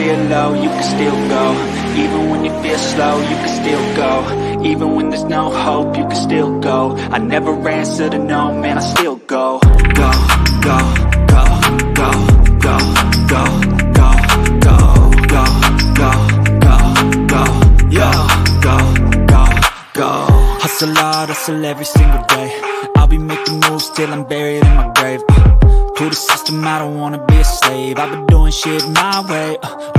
feel low, you can still go. Even when you feel slow, you can still go. Even when there's no hope, you can still go. I never answer to no, man, I still go. Go, go, go, go, go, go, go, go, go, go, go, go, yo, go, go, go. Hustle hard, hustle every single day. I'll be making moves till I'm buried in my grave. To the system, I don't wanna be a slave. I've been doing shit my way,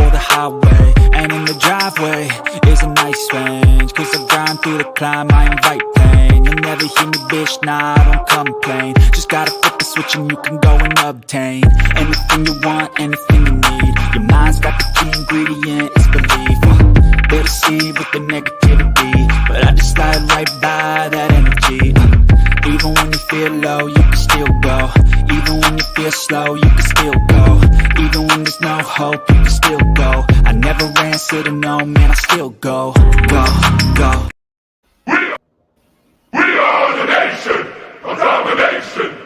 or the highway. And in the driveway is a nice range. Cause I grind through the climb, I invite pain. You'll never hear me, bitch, nah, I don't complain. Just gotta flip the switch and you can go and obtain anything you want, anything you need. Your mind's got the key ingredient, it's belief. They deceive with the negativity, but I just slide right by that energy. Even when you feel low, you can still go. Even when you feel slow, you can still go. Even when there's no hope, you can still go. I never answer to no, man, I still go. Go, go. We are the nation of domination.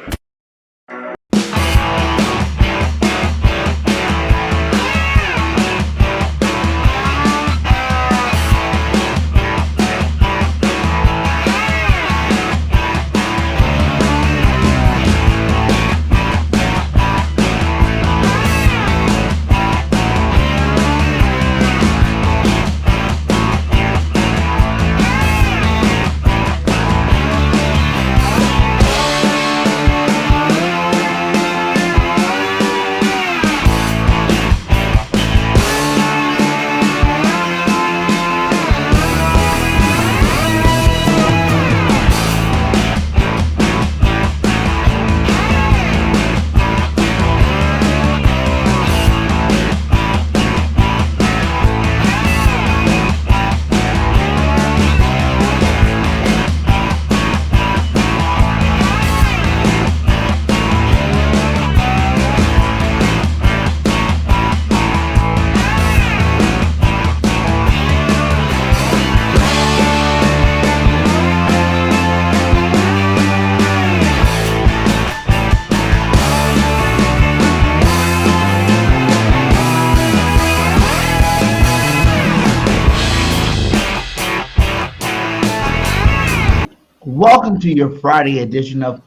Welcome to your Friday edition of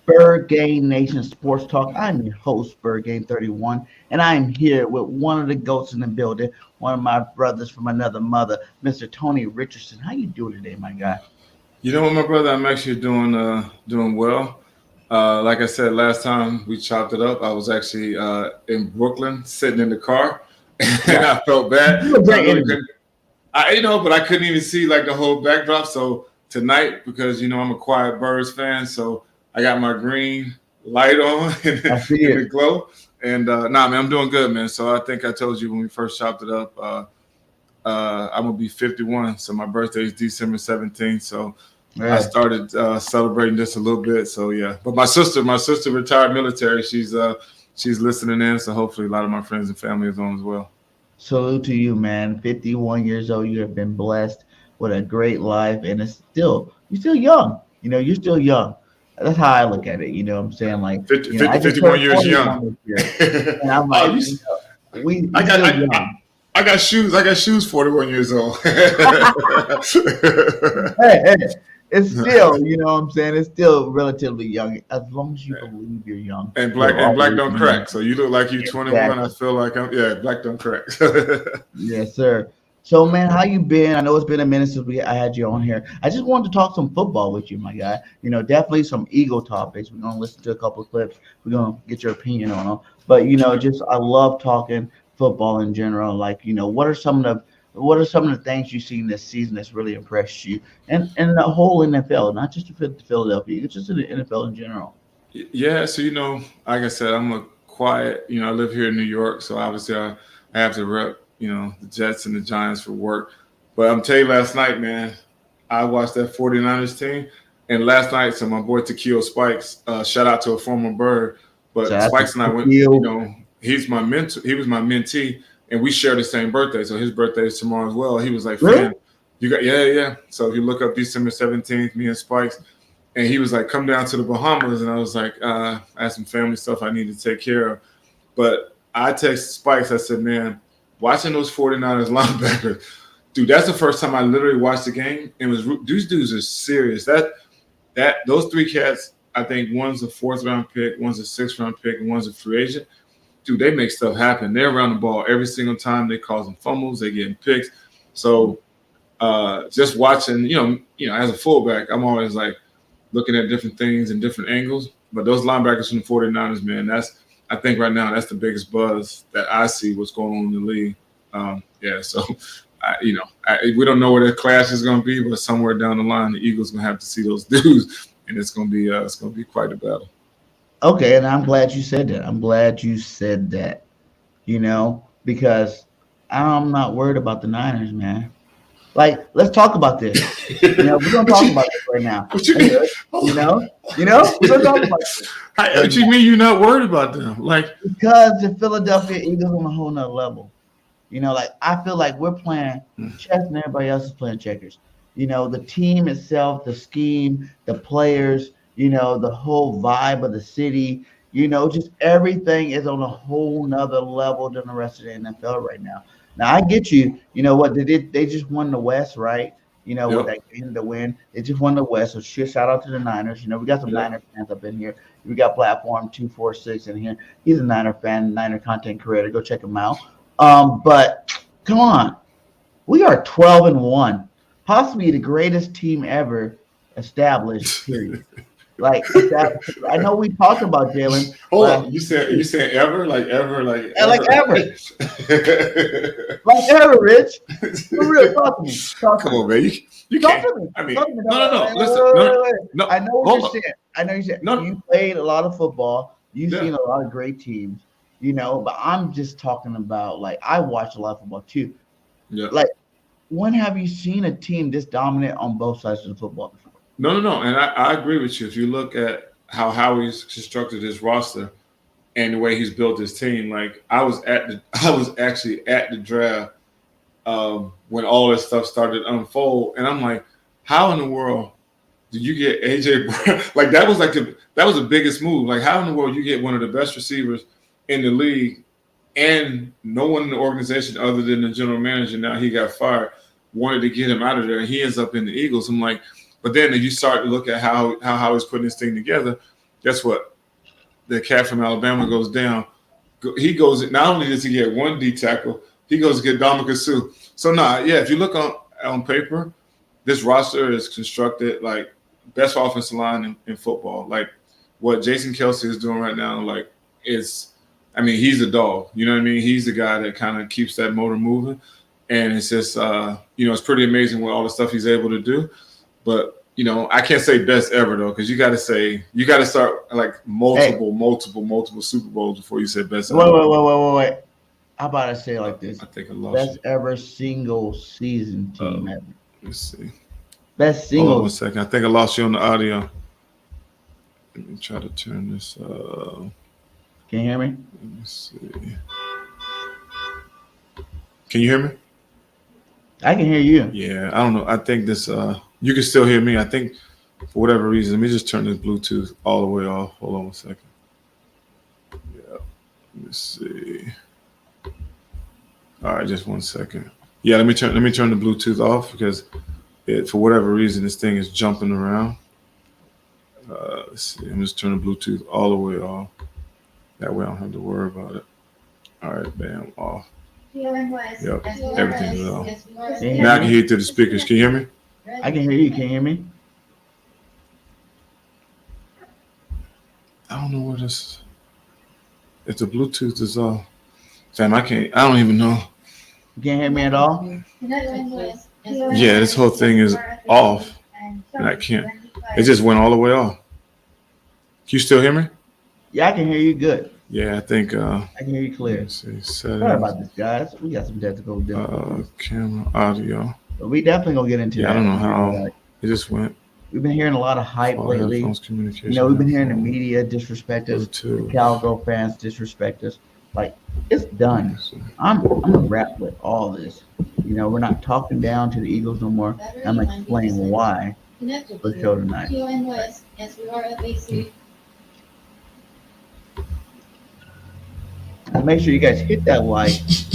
BIRDGANG Nation Sports Talk. I'm your host, BIRDGANG31, and I am here with one of the goats in the building, one of my brothers from another mother, Mr. Tony Richardson. How you doing today, my guy? You know what, my brother? I'm actually doing well. Like I said, last time we chopped it up, I was actually in Brooklyn, sitting in the car, and I felt bad. But I couldn't even see like the whole backdrop. So tonight, because I'm a quiet Birds fan, so I got my green light on and the glow. And man, I'm doing good, man. So I think I told you when we first chopped it up, I'm gonna be 51. So my birthday is December 17th. So I started celebrating this a little bit. So yeah. But my sister retired military. She's listening in. So hopefully a lot of my friends and family is on as well. Salute to you, man. 51 years old. You have been blessed with a great life, and you're still young. You're still young. That's how I look at it. You know what I'm saying? Like 51 years young. And I'm like, I got shoes 41 years old. hey, it's still, you know what I'm saying? It's still relatively young, as long as you believe you're young. And black don't crack. So you look like you're 21. Exactly. I feel like black don't crack. Yes, sir. So, man, how you been? I know it's been a minute since I had you on here. I just wanted to talk some football with you, my guy. Definitely some Eagle topics. We're gonna listen to a couple of clips. We're gonna get your opinion on them. But I love talking football in general. Like, what are some of the things you've seen this season that's really impressed you, and the whole NFL, not just Philadelphia, it's just in the NFL in general. Yeah. So like I said, I'm a quiet. I live here in New York, so obviously I have to rep the Jets and the Giants for work. But I'm telling you, last night, man, I watched that 49ers team. And last night, so my boy Takeo Spikes, shout out to a former Bird, but Spikes and I went, he's my mentor. He was my mentee, and we share the same birthday. So his birthday is tomorrow as well. He was like, really? "Man, you got yeah." So if you look up December 17th, me and Spikes, and he was like, "Come down to the Bahamas," and I was like, "I had some family stuff I need to take care of." But I texted Spikes. I said, "Man, watching those 49ers linebackers, dude, that's the first time I literally watched the game. And these dudes are serious. Those three cats, I think one's a 4th-round pick, one's a 6th-round pick, and one's a free agent. Dude, they make stuff happen. They're around the ball every single time. They causing fumbles. They getting picks. So just watching, as a fullback, I'm always like looking at different things and different angles. But those linebackers from the 49ers, man, I think right now that's the biggest buzz that I see what's going on in the league. So we don't know where their clash is going to be, but somewhere down the line, the Eagles going to have to see those dudes, and it's going to be quite a battle. Okay, and I'm glad you said that. Because I'm not worried about the Niners, man. Like, let's talk about this. We're gonna talk about this right now. What you mean? We're gonna talk about this. What you mean you're not worried about them? Like, because the Philadelphia Eagles on a whole nother level. I feel like we're playing chess and everybody else is playing checkers. The team itself, the scheme, the players, the whole vibe of the city, just everything is on a whole nother level than the rest of the NFL right now. Now I get you. You know what they did? They just won the West, right? With that game to win, they just won the West. So shout out to the Niners. We got some Niner fans up in here. We got Platform 246 in here. He's a Niner fan, Niner content creator. Go check him out. But come on, we are 12-1, possibly the greatest team ever established. Period. Like that, I know we talked about Jalen. Hold on, you said ever, like ever. Like ever, Rich. For real, talk to me. Come on, man. You talk can't. to me. I mean, talk to me. No. Listen, no. I know what you're saying. You played a lot of football. You've seen a lot of great teams. But I'm just talking about, like, I watch a lot of football too. Yeah. Like, when have you seen a team this dominant on both sides of the football before? No. And I agree with you. If you look at how Howie's constructed his roster and the way he's built his team, like I was actually at the draft when all this stuff started to unfold, and I'm like, how in the world did you get AJ Brown? Like that was the biggest move. Like how in the world you get one of the best receivers in the league, and no one in the organization other than the general manager, now he got fired, wanted to get him out of there, and he ends up in the Eagles. I'm like, but then if you start to look at how he's putting this thing together, guess what? The cat from Alabama goes down. He goes, not only does he get one D tackle, he goes to get Dominican Sue. So if you look on paper, this roster is constructed like best offensive line in football. Like what Jason Kelce is doing right now, like he's a dog. You know what I mean? He's the guy that kind of keeps that motor moving. And it's just, it's pretty amazing what all the stuff he's able to do. But, I can't say best ever, though, because you got to start like multiple Super Bowls before you say best ever. Wait. How about I say it like this? I think I lost best ever single season team ever. Let's see. Best single. Hold on 1 second. I think I lost you on the audio. Let me try to turn this. Can you hear me? Let me see. Can you hear me? I can hear you. Yeah, I don't know. I think this. You can still hear me. I think for whatever reason. Let me just turn this Bluetooth all the way off. Hold on 1 second. Yeah. Let me see. All right, just 1 second. Yeah, let me turn the Bluetooth off because for whatever reason this thing is jumping around. Let's see. I'm just turning the Bluetooth all the way off. That way I don't have to worry about it. All right, bam, off. Yep, everything is off. Now I can hear you through the speakers. Can you hear me? I can hear you. Can you hear me? I don't know what this. If the Bluetooth is off, fam, I don't even know. You can't hear me at all? Yeah, this whole thing is off, and I can't. It just went all the way off. Can you still hear me? Yeah, I can hear you good. Yeah, I think. I can hear you clear. See, sorry about this, guys. We got some technical difficulties. Camera, audio. But we definitely gonna get into that. I don't know how it just went. We've been hearing a lot of hype lately. Communication. We've been hearing the media disrespect us. The Cowgirl fans disrespect us. Like, it's done. I'm gonna wrap with all this. We're not talking down to the Eagles no more. I'm explaining why for the show tonight. And make sure you guys hit that like,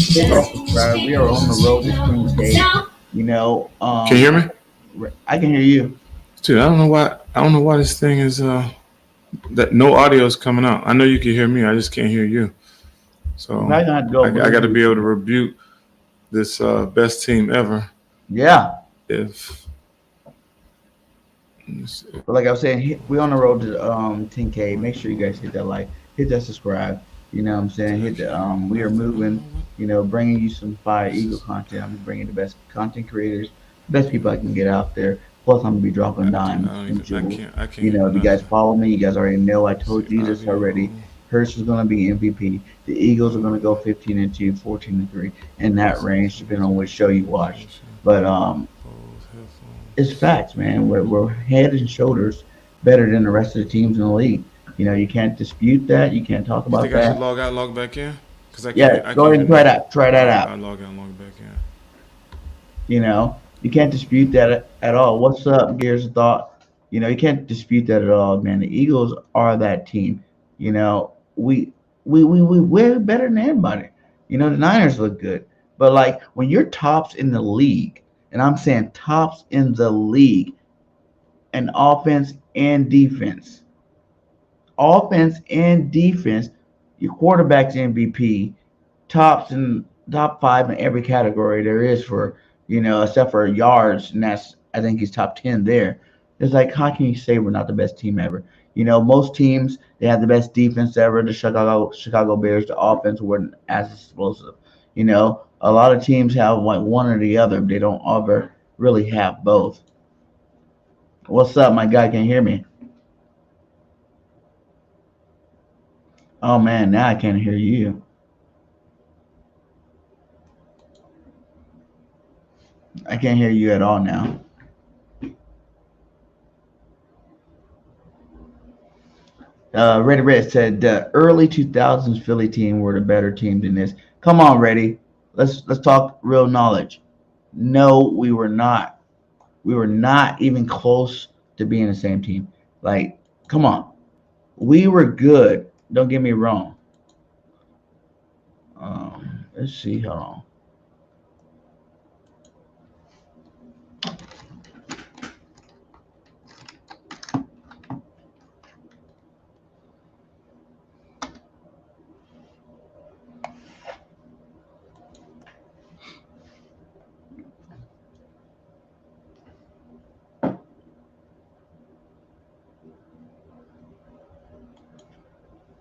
hit that subscribe. We are on the road to 10K. You know, Can you hear me? I can hear you. Dude, I don't know why. I don't know why this thing is that no audio is coming out. I know you can hear me. I just can't hear you. So You probably gonna have to go I got to Bluetooth. be able to rebuke this best team ever. Yeah. If let me see. But like I was saying, we're on the road to 10K. Make sure you guys hit that like, hit that subscribe. You know what I'm saying? Hit the we are moving. You know, bringing you some fire Eagle content. I'm bringing the best content creators, best people I can get out there. Plus, I'm gonna be dropping dimes and jewels. I can't You hear know, if you guys nothing. follow me, you guys already know. I See told you this audio. already. Hurts is gonna be MVP. The Eagles are gonna go 15-2, 14-3 in that range, depending on which show you watch. But it's facts, man. We're head and shoulders better than the rest of the teams in the league. You know, you can't dispute that. You can't talk You about think I should that. log out, log back in? Cause Yeah, I go can't ahead hear and try nothing. that. Try that All right, out. I log out, log back in. You know, you can't dispute that at all. What's up, Gears of Thought? You know, you can't dispute that at all, man. The Eagles are that team. You know, we're better than everybody. You know, the Niners look good, but like when you're tops in the league, and I'm saying tops in the league, and offense and defense, your quarterback's MVP, tops in top five in every category there is for, you know, except for yards, and that's I think he's top 10 there. It's like how can you say we're not the best team ever? You know, most teams they have the best defense ever. The Chicago Bears, the offense wasn't as explosive. You know, a lot of teams have like one or the other. But they don't ever really have both. What's up, my guy? Can you hear me? Oh man, now I can't hear you. I can't hear you at all now. Ready Red said the early 2000s Philly team were the better team than this. Come on, Ready. Let's talk real knowledge. No, we were not. We were not even close to being the same team. Like, come on. We were good. Don't get me wrong. Let's see. Hold on.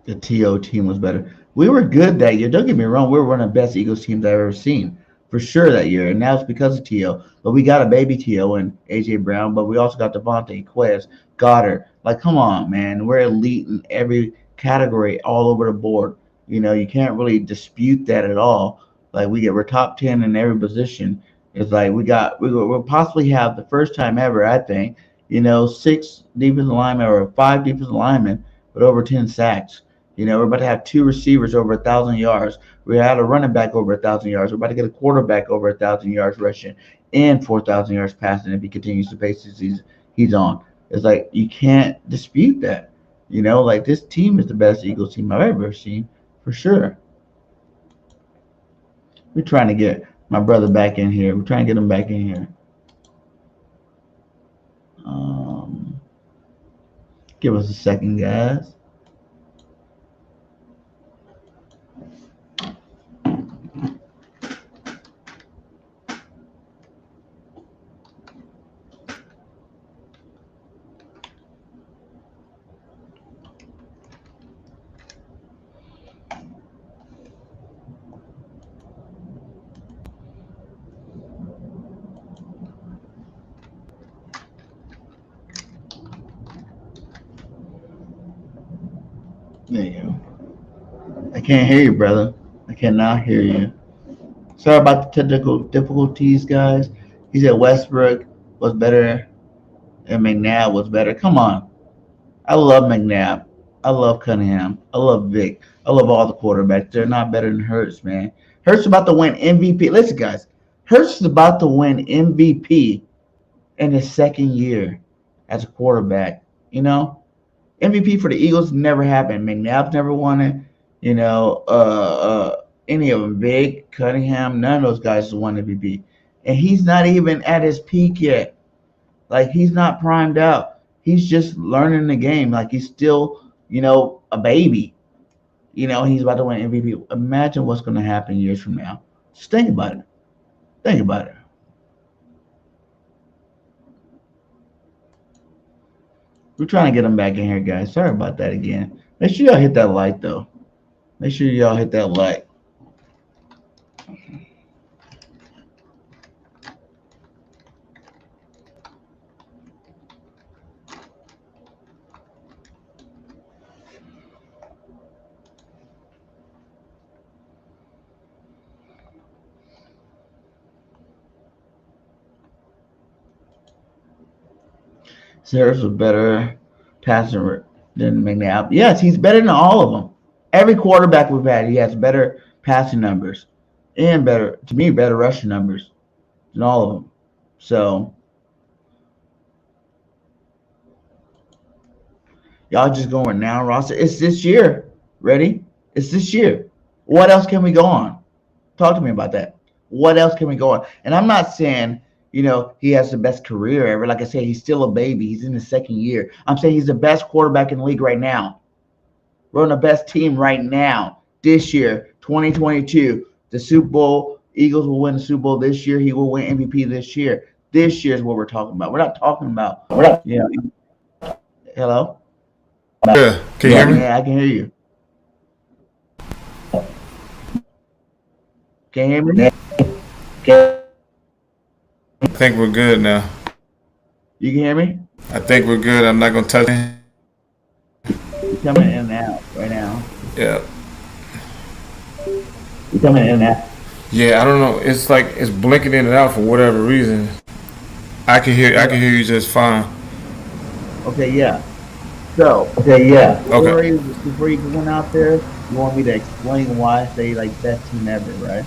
The TO team was better. We were good that year. Don't get me wrong. We were one of the best Eagles teams I've ever seen for sure that year. And that was because of TO. But we got a baby TO and AJ Brown. But we also got Devontae, Quez, Goddard. Like, come on, man. We're elite in every category all over the board. You know, you can't really dispute that at all. Like we're top 10 in every position. It's like we'll possibly have the first time ever, I think, you know, six defensive linemen or five defensive linemen with over 10 sacks. You know, we're about to have two receivers over 1,000 yards. We had a running back over 1,000 yards. We're about to get a quarterback over 1,000 yards rushing and 4,000 yards passing if he continues to pace he's on. It's like you can't dispute that. You know, like this team is the best Eagles team I've ever seen for sure. We're trying to get my brother back in here. We're trying to get him back in here. Give us a second, guys. There you go. I can't hear you, brother. I cannot hear you. Sorry about the technical difficulties, guys. He said Westbrook was better and McNabb was better. Come on. I love McNabb. I love Cunningham. I love Vic. I love all the quarterbacks. They're not better than Hurts, man. Hurts is about to win MVP. Listen, guys. Hurts is about to win MVP in his second year as a quarterback. You know, MVP for the Eagles never happened. McNabb's never won it. You know, any of them. Vic, Cunningham, none of those guys won MVP. And he's not even at his peak yet. Like, he's not primed out. He's just learning the game. Like, he's still, a baby. He's about to win MVP. Imagine what's going to happen years from now. Just think about it. Think about it. We're trying to get him back in here, guys. Sorry about that again. Make sure y'all hit that like, though. Make sure y'all hit that like. Harris was better passer than McNabb. Yes, he's better than all of them. Every quarterback we've had, he has better passing numbers and better rushing numbers than all of them. So y'all just going now roster. It's this year. Ready? It's this year. What else can we go on? Talk to me about that. What else can we go on? And I'm not saying he has the best career ever. Like I said, he's still a baby. He's in his second year. I'm saying he's the best quarterback in the league right now. We're on the best team right now. This year, 2022, the Super Bowl, Eagles will win the Super Bowl this year. He will win MVP this year. This year is what we're talking about. We're not talking about, Hello? Yeah, can you hear me? Yeah, I can hear you. Can you hear me? I think we're good now. You can hear me? I think we're good. I'm not going to touch it. You're coming in and out right now. Yeah. You're coming in and out. Yeah, I don't know. It's like it's blinking in and out for whatever reason. I can hear you just fine. Okay, yeah. Before you go out there, you want me to explain why I say best team ever, right?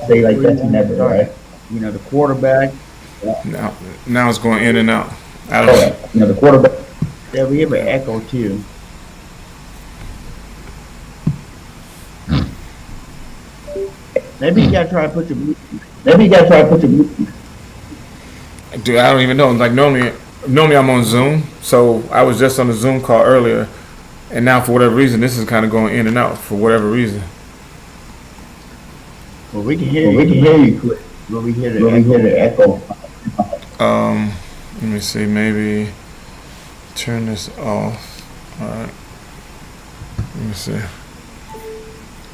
The quarterback. Now it's going in and out. I don't know. The quarterback. Yeah, we have an echo too. Maybe you gotta try to put your Dude, I don't even know. Like normally I'm on Zoom, so I was just on a Zoom call earlier, and now for whatever reason this is kind of going in and out for whatever reason. Well, we can hear you. Quick. Well, we hear the echo. Let me see. Maybe turn this off. All right. Let me see.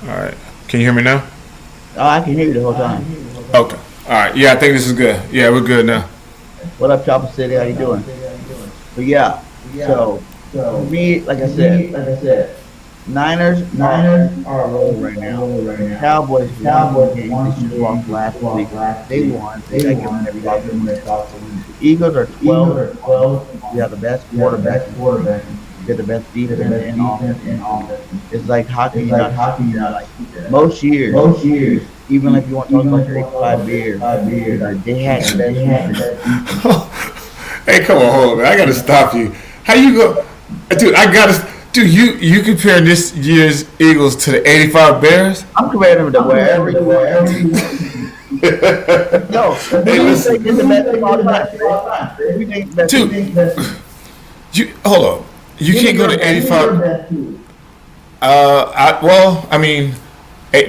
All right. Can you hear me now? Oh, I can hear you the whole time. Okay. All right. Yeah, I think this is good. Yeah, we're good now. What up, Chopper City? How you doing? But yeah. So for me, like I said, Niners are rolling right now. Cowboys won last week. They won. They got given every Eagles are 12. We have the best quarterback. We have the best defense and offense. It's like hockey. Most years, even if you want to talk about your 85 years, they had the best defense. Hey, come on, hold on, man. I gotta stop you. How you go, dude? Dude, you compare this year's Eagles to the '85 Bears? I'm comparing them to wherever. No, we think it's the best team all time. We think best team. You hold on. You can't go to '85.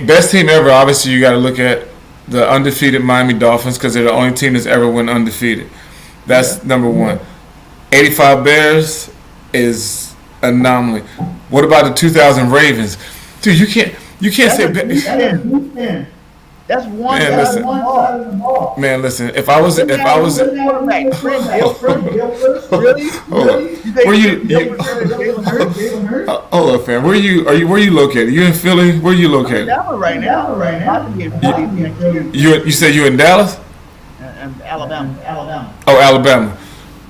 Best team ever. Obviously, you got to look at the undefeated Miami Dolphins because they're the only team that's ever went undefeated. That's number one. '85 Bears is anomaly. What about the 2000 Ravens? Dude, you can't say that's one side of the ball. Man, listen. If I was quarterback, really? Where you? Hold up, fam. Where you located? You in Philly? Where you located? Right now. You said you in Dallas? Alabama. Oh, Alabama.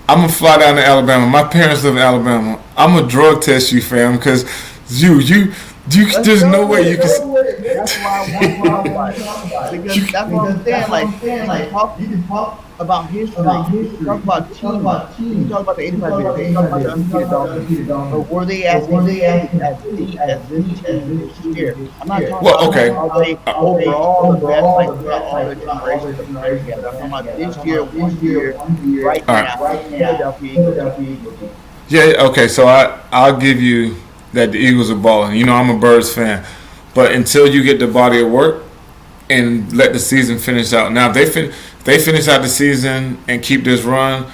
I'm gonna fly down to Alabama. My parents live in Alabama. I'm gonna drug test you, fam, because you There's no way you can. That's why I want to watch. Because that's what I'm saying. Like, you can talk about history. You can talk about teams. You can talk about the 85 years. You can talk about the undefeated Dolphins. But were they as deep as this team this year? I'm not talking Well, about okay. are they overall the best, like all the generations of players together. I'm talking about this year, 1 year, right now. Philadelphia Eagles. Yeah. Okay. So I'll give you that the Eagles are balling. You know, I'm a Birds fan, but until you get the body of work and let the season finish out. Now, if they finish out the season and keep this run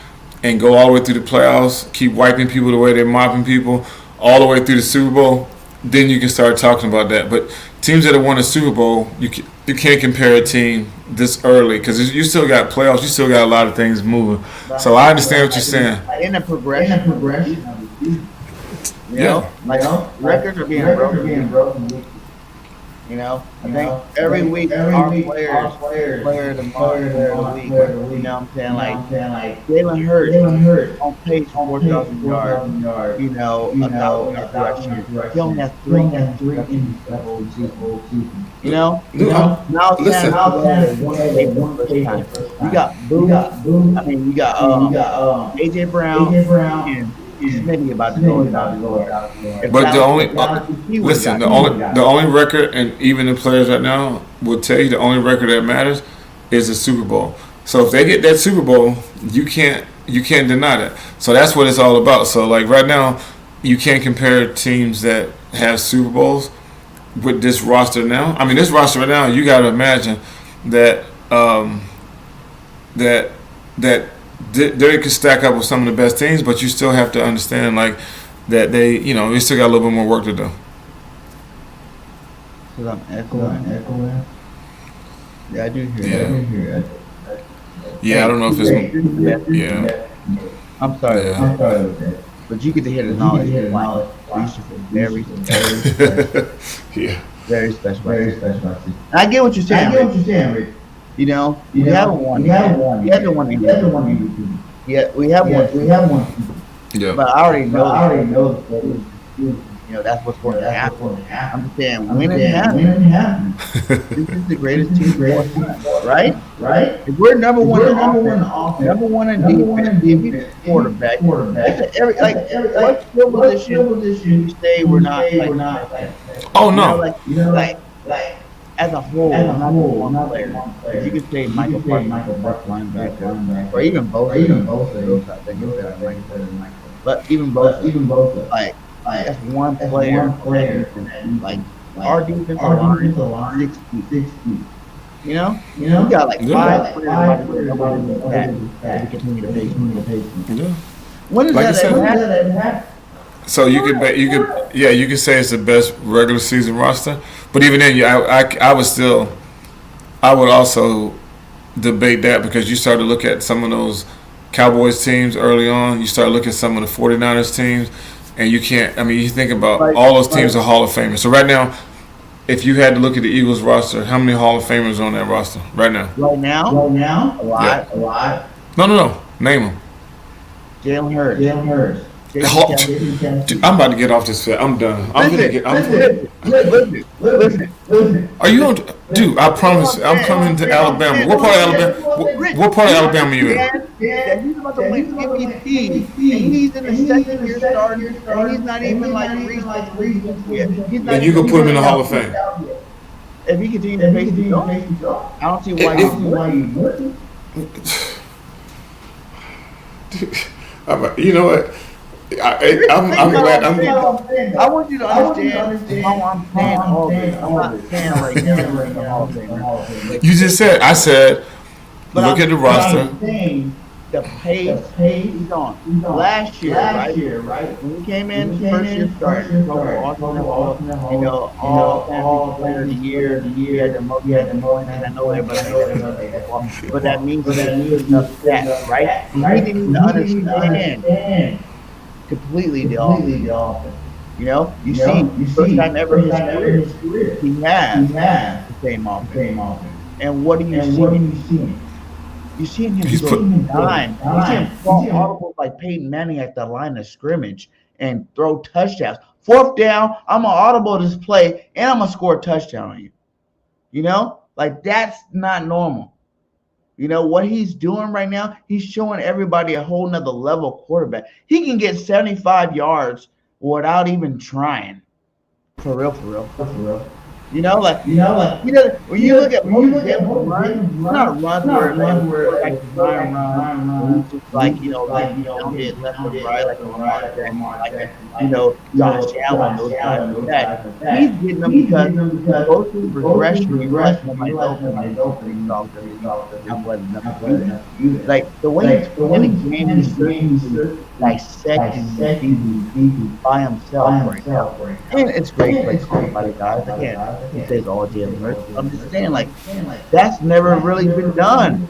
and go all the way through the playoffs, keep wiping people the way they're mopping people, all the way through the Super Bowl, then you can start talking about that. But teams that have won a Super Bowl, you can't compare a team this early because you still got playoffs, you still got a lot of things moving. So I understand what you're saying. In a progression. Records are being broken. You know, I think every week our players player the week. You know what I'm saying? Like Jalen Hurts on pace for 4,000 yards. You know, 1,000 rushing. He only has three in the whole season. You know, now listen. We got Boo. I mean, we got AJ Brown and Smitty about to go out. But the only record, and even the players right now will tell you the only record that matters is the Super Bowl. So if they get that Super Bowl, you can't deny that. So that's what it's all about. So like right now, you can't compare teams that have Super Bowls with this roster now. I mean, this roster right now, you got to imagine that they could stack up with some of the best teams, but you still have to understand like that they still got a little bit more work to do. I'm echoing. Yeah, I do hear that. Yeah, I don't know if it's yeah. I'm sorry. Yeah. But you get to hear the knowledge. Very very special. I get what you're saying. Rick. You know, we haven't won. We haven't won. Yeah, we have one. Yeah. But I already know that. You know, that's what's going to happen. I'm just saying, when it happens, this is the greatest team, right? If we're number one in offense, number one in defense, quarterback. What skill position you say we're not? Oh no. Like as a whole, I'm not one player. If you could say Michael Buck linebacker, or even both, I think it's better than Michael. But even both, like that's one player. Like our defensive line, 6 feet. You know, we got like 5 players that we continue to pay. Yeah. When is like that happen? So you could say it's the best regular season roster, but even then, I would also debate that because you start to look at some of those Cowboys teams early on. You start looking at some of the 49ers teams, and you can't. I mean, you think about all those teams are Hall of Famers. So right now, if you had to look at the Eagles roster, how many Hall of Famers are on that roster right now? Right now, a lot. No. Name them. Jalen Hurts. Dude, I'm about to get off this. I'm done. Listen. Are you on? Dude, I promise. I'm coming to Alabama. What part of Alabama? What part of Alabama are you in? Yeah, he's about to play MVP, and he's in the second year starting, and he's not even like reasonable yet. And you can put him in the Hall of Fame. If he continues to face himself, I don't see why he's working. You know what? I'm glad. I want you to understand how I'm saying all this. I'm not saying right now. You just said. I said. Look at the roster. The pace he's on. Last year, right? When we came in, first year started, all player of the year, he had the most, and I know everybody. But that means that, right? We need to understand completely the offense. You know, you see, first time ever in his career, he has the same offense. And what do you see? You see him putting time. You see him fall audible like Peyton Manning at the line of scrimmage and throw touchdowns. 4th down, I'm gonna audible this play, and I'm gonna score a touchdown on you. You know, like that's not normal. You know what he's doing right now? He's showing everybody a whole nother level quarterback. He can get 75 yards without even trying. For real, for real, for real. You know, like when you look at most of them run, not run where like run, just like like it left and right, like Josh Allen, those guys like that. He's getting them because both his progression, he left somebody open, and letting them do that. Like the way he's playing the game, he's dissecting the defense by himself right now, and it's great play calling by the guys. Again. He says all Jalen Hurts. I'm just saying, like, that's never really been done.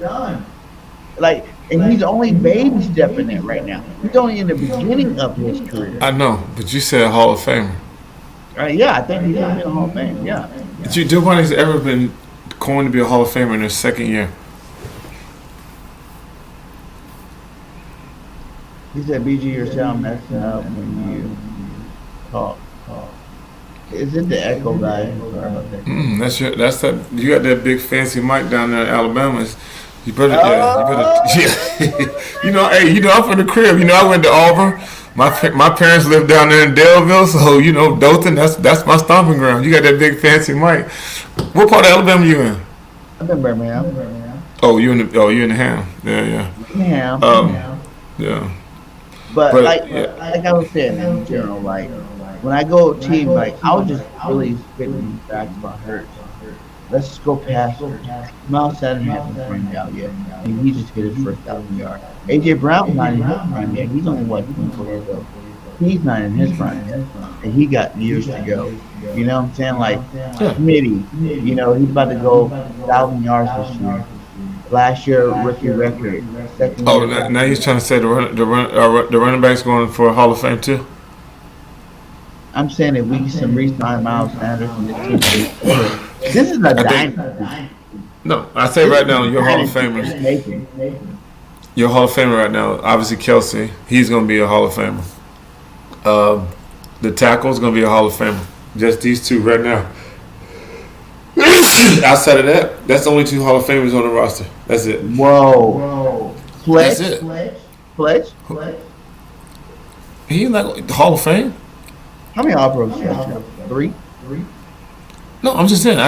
Like, and he's only baby stepping it right now. He's only in the beginning of his career. I know, but you said Hall of Famer. Yeah, I think he's gonna be in the Hall of Fame. Yeah. But nobody's ever been coined to be a Hall of Famer in their second year. He said, "BG, you're sound messing up when you talk." Is it the echo guy? That's that. You got that big fancy mic down there in Alabama. You better, yeah. I'm from the crib. I went to Auburn. My parents lived down there in Daleville, so Dothan. That's my stomping ground. You got that big fancy mic. What part of Alabama you in? I'm in Birmingham. Oh, you in the Ham? Yeah. Ham. Yeah. But like I was saying in general, like. When I go team, like I was just really spitting facts about Hurts. Let's just go past Hurts. Miles Sanders hasn't framed out yet, and he just hit his first 1,000 yards. AJ Brown's not in his prime yet. He's only 24 years old. He's not in his prime yet, and he got years to go. You know what I'm saying? Like Smitty, he's about to go 1,000 yards this year. Last year rookie record. Now he's trying to say the running back's going for a Hall of Fame too. I'm saying if we get some re-sign Miles Sanders from this team, this is a dynasty. No, I say right now, your Hall of Famers. Your Hall of Famer right now, obviously Kelsey. He's going to be a Hall of Famer. The tackle's going to be a Hall of Famer. Just these two right now. Outside of that, that's the only 2 Hall of Famers on the roster. That's it. Whoa. That's it. Pledge? He like the Hall of Fame? How many All-Pros? 3? No, I'm just saying.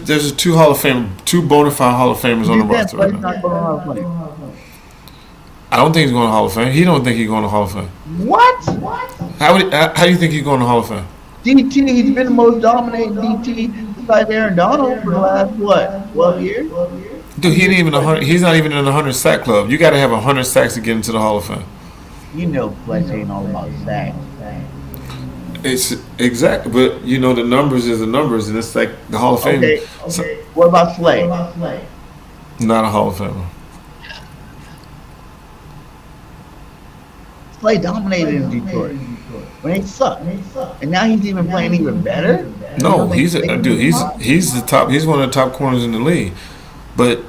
There's 2 Hall of Fame, 2 bona fide Hall of Famers on the roster right now. I don't think he's going to Hall of Fame. He don't think he's going to Hall of Fame. What? How do you think he's going to Hall of Fame? DT, he's been the most dominating DT besides Aaron Donald for the last 12 years? Dude, he's not even in the 100 sack club. You got to have 100 sacks to get into the Hall of Fame. Flex ain't all about sacks. It's exactly, but the numbers is the numbers, and it's like the Hall of Fame. Okay. So, what about Slay? Not a Hall of Famer. Slay dominated in Detroit when they sucked, and now he's even playing even better. No, he's the top. He's one of the top corners in the league, but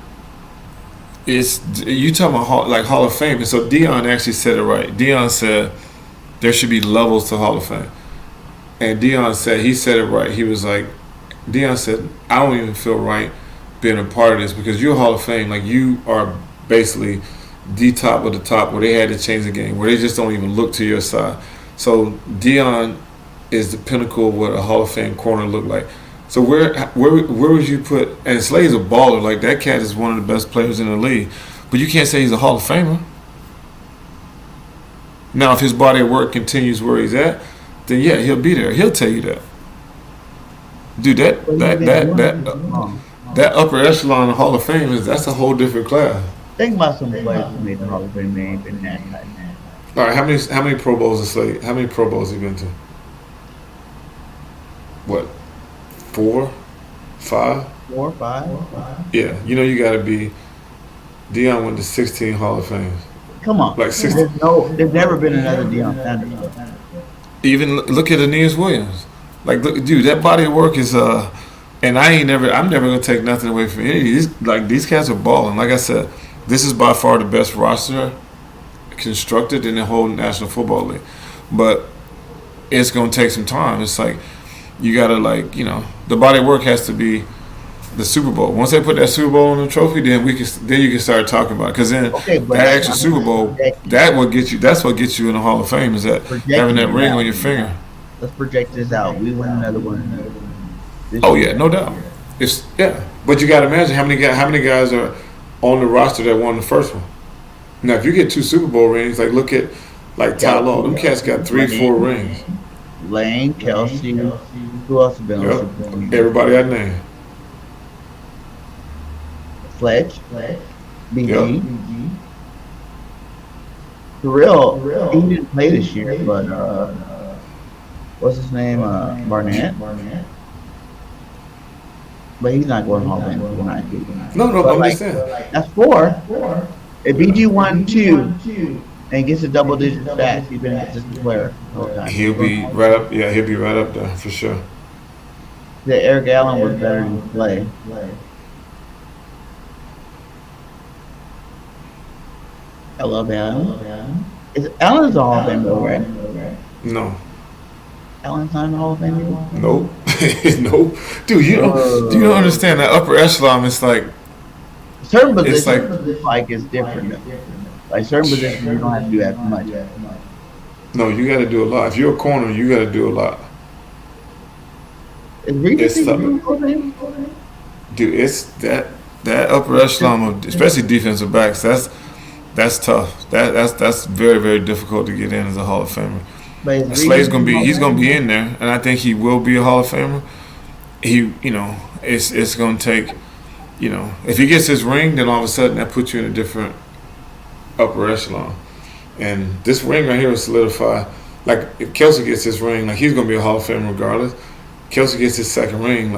you talking about Hall of Fame, and so Deion actually said it right. Deion said there should be levels to Hall of Fame. And Deion said, he said it right. He was like, Deion said, I don't even feel right being a part of this because you're a Hall of Fame. Like, you are basically the top of the top where they had to change the game, where they just don't even look to your side. So Deion is the pinnacle of what a Hall of Fame corner looked like. So where would you put, and Slay's a baller. Like, that cat is one of the best players in the league. But you can't say he's a Hall of Famer. Now, if his body of work continues where he's at, then yeah, he'll be there. He'll tell you that. Dude, that upper echelon of Hall of Fame that's a whole different class. Think about some players who made the Hall of Fame. They ain't been that tight. All right, how many Pro Bowls is Slade? How many Pro Bowls has he been to? What? 4, 5? 4 or 5? Yeah, you got to be. Deion went to 16 Hall of Fames. Come on, like 16. There's never been another Deion Sanders. Even look at Aeneas Williams. Like, look, dude, that body of work is and I'm never gonna take nothing away from any of these. Like, these cats are balling. Like I said, this is by far the best roster constructed in the whole National Football League. But it's going to take some time. It's like you got to the body of work has to be the Super Bowl. Once they put that Super Bowl on the trophy, then you can start talking about it. Because then that extra Super Bowl, that's what gets you in the Hall of Fame, is that having that ring on your finger. Let's project this out. We win another one. Oh yeah, no doubt. But you got to imagine how many guys are on the roster that won the first one. Now, if you get 2 Super Bowl rings, look at Ty Law, them cats got 3-4 rings. Lane, Kelsey, who else has been on Super Bowl? Everybody I named. Fletch, BG. For real, he didn't play this year, but what's his name? Barnett. But he's not going Hall of Fame. No, I'm just saying. That's 4. If BG won 2 and gets a double-digit stats, he's been a consistent player the whole time. He'll be right up. Yeah, he'll be right up there for sure. The Eric Allen was better than Clay. I love Allen. Allen's a Hall of Fame though, right? No. Allen's not in the Hall of Fame anymore? Nope. Nope. Dude, you don't understand that upper echelon. It's like certain positions it's different. Like certain positions you don't have to do that much. No, you got to do a lot. If you're a corner, you got to do a lot. Dude, it's that upper echelon of, especially defensive backs. That's tough. That's very, very difficult to get in as a Hall of Famer. Slade's he's gonna be in there, and I think he will be a Hall of Famer. It's gonna take, if he gets his ring, then all of a sudden that puts you in a different upper echelon. And this ring right here will solidify. Like if Kelsey gets his ring, he's gonna be a Hall of Famer regardless. Kelsey gets his second ring,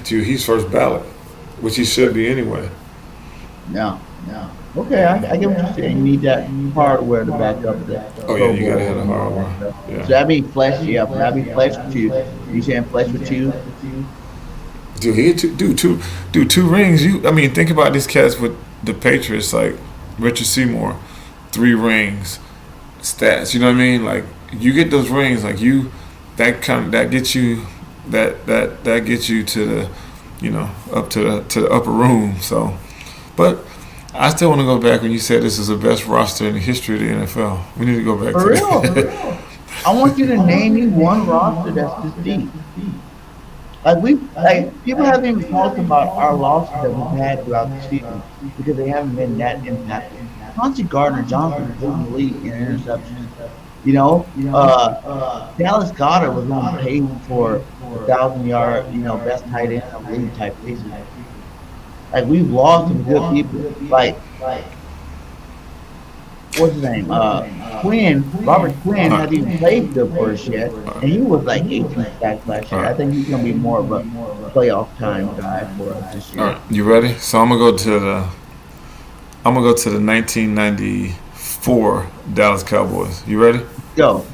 dude, he's first ballot, which he should be anyway. Yeah. Okay, I get what you're saying. You need that hardware to back up that. Oh yeah, you gotta have the hardware. Yeah. So that'd be Fletch. Yeah, that'd be Fletch with 2. You saying Fletch with 2? Dude, he had two rings. Think about these cats with the Patriots, like Richard Seymour, 3 rings, stats. You know what I mean? Like you get those rings, that gets you to the, up to the upper room. So, but I still want to go back when you said this is the best roster in the history of the NFL. We need to go back for to real, that. For real. I want you to name me one roster that's this deep. People haven't even talked about our losses that we've had throughout the season because they haven't been that impactful. Chauncey Gardner-Johnson was in the league in interceptions. Dallas Goedert was on pace for 1,000-yard, best tight end in the league type season. We've lost some good people. What's his name? Robert Quinn hasn't even played good for us yet, and he was 18 sacks last year. I think he's gonna be more of a playoff time guy for us this year. All right, you ready? So I'm gonna go to the 1994 Dallas Cowboys. You ready? Go.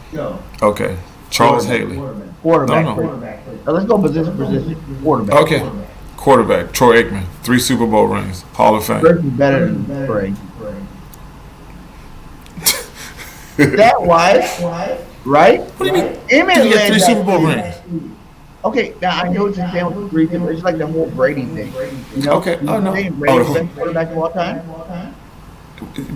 Okay. Charles Haley. Quarterback. No. Let's go position. Quarterback. Okay. Quarterback. Troy Aikman. 3 Super Bowl rings. Hall of Fame. Burke is better than Bray. That wise, right? What do you mean? Emmett He got 3 Super Bowl rings. Okay, now I know what you're saying with 3 Super. It's like the whole Brady thing. Okay. Oh no. Brady's the best quarterback of all time.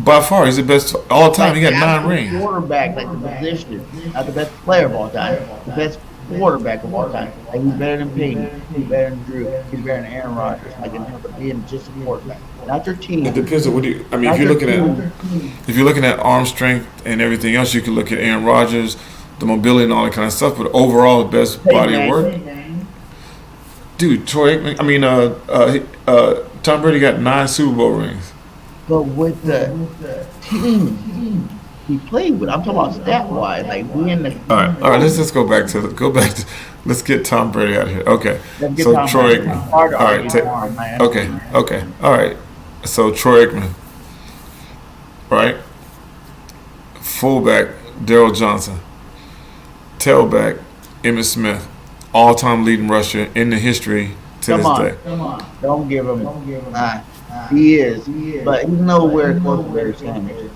By far, he's the best all time. He got 9 rings. Quarterback, the position, not the best player of all time. The best quarterback of all time. He's better than Peyton. He's better than Drew. He's better than Aaron Rodgers. In terms of being just a quarterback, not your team. It depends on what you. If you're looking at arm strength and everything else, you can look at Aaron Rodgers, the mobility and all that kind of stuff. But overall, the best body of work. Dude, Troy Aikman. Tom Brady got 9 Super Bowl rings. But with the team he played with, I'm talking about stat wise, being the. All right. Let's just go back to. Let's get Tom Brady out of here. Okay. So Troy Aikman. All right. Okay. All right. So Troy Aikman. Right. Fullback Daryl Johnson. Tailback Emmitt Smith. All-time leading rusher in the history to this day. Come on. Don't give him. He is, but he's nowhere close to Barry Sanders.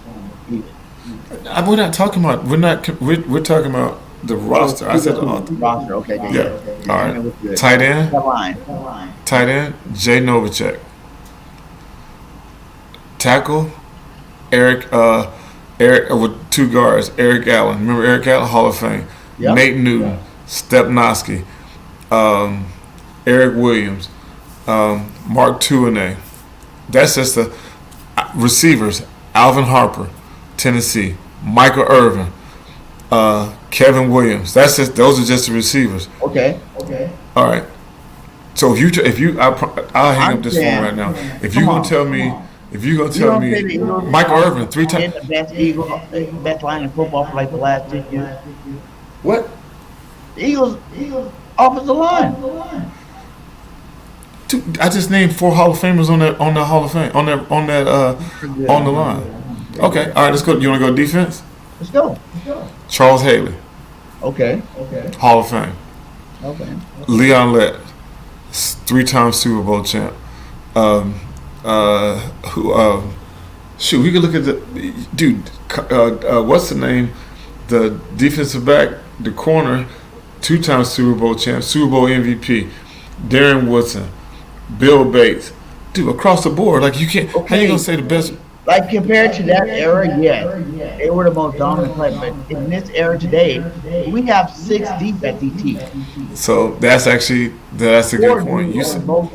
We're not talking about. We're talking about The roster. I said the author. Roster. Okay. Yeah. Yeah. All right. Tight end. The line. Tight end. Jay Novacek. Tackle. Eric with 2 guards. Eric Allen. Remember Eric Allen, Hall of Fame. Yep. Nate Newton. Stepnoski. Eric Williams. Mark Tuinei. That's just the receivers. Alvin Harper, Tennessee. Michael Irvin. Kevin Williams. Those are just the receivers. Okay. All right. So I'll hang up this phone right now. If you're gonna tell me, Michael Irvin 3 times. The best line in football for like the last 6 years. What? The Eagles offensive line. I just named 4 Hall of Famers on the Hall of Fame on the line. Okay. All right. Let's go. You want to go defense? Let's go. Charles Haley. Okay. Hall of Fame. Okay. Leon Lett, 3-time Super Bowl champ. Shoot, we could look at the dude. What's the name? The defensive back, the corner, 2-time Super Bowl champ, Super Bowl MVP. Darren Woodson, Bill Bates, dude, across the board. Like you can't. How you gonna say the best? Like compared to that era, yes, they were the most dominant player. But in this era today, we have 6 deep at DT. So that's a good point. You said no.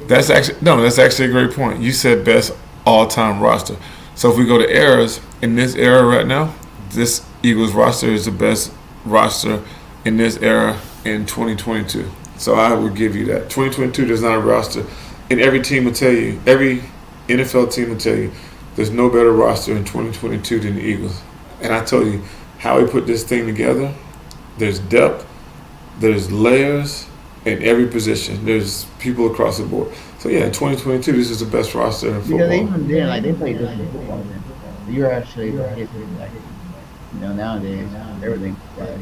That's actually a great point. You said best all-time roster. So if we go to eras in this era right now, this Eagles roster is the best roster in this era in 2022. So I would give you that. 2022 there's not a roster, and every team will tell you, every NFL team will tell you, there's no better roster in 2022 than the Eagles. And I told you how we put this thing together. There's depth, there's layers in every position. There's people across the board. So yeah, in 2022, this is the best roster in football. Because even then, they played this in football. Then you're actually nowadays everything's flat.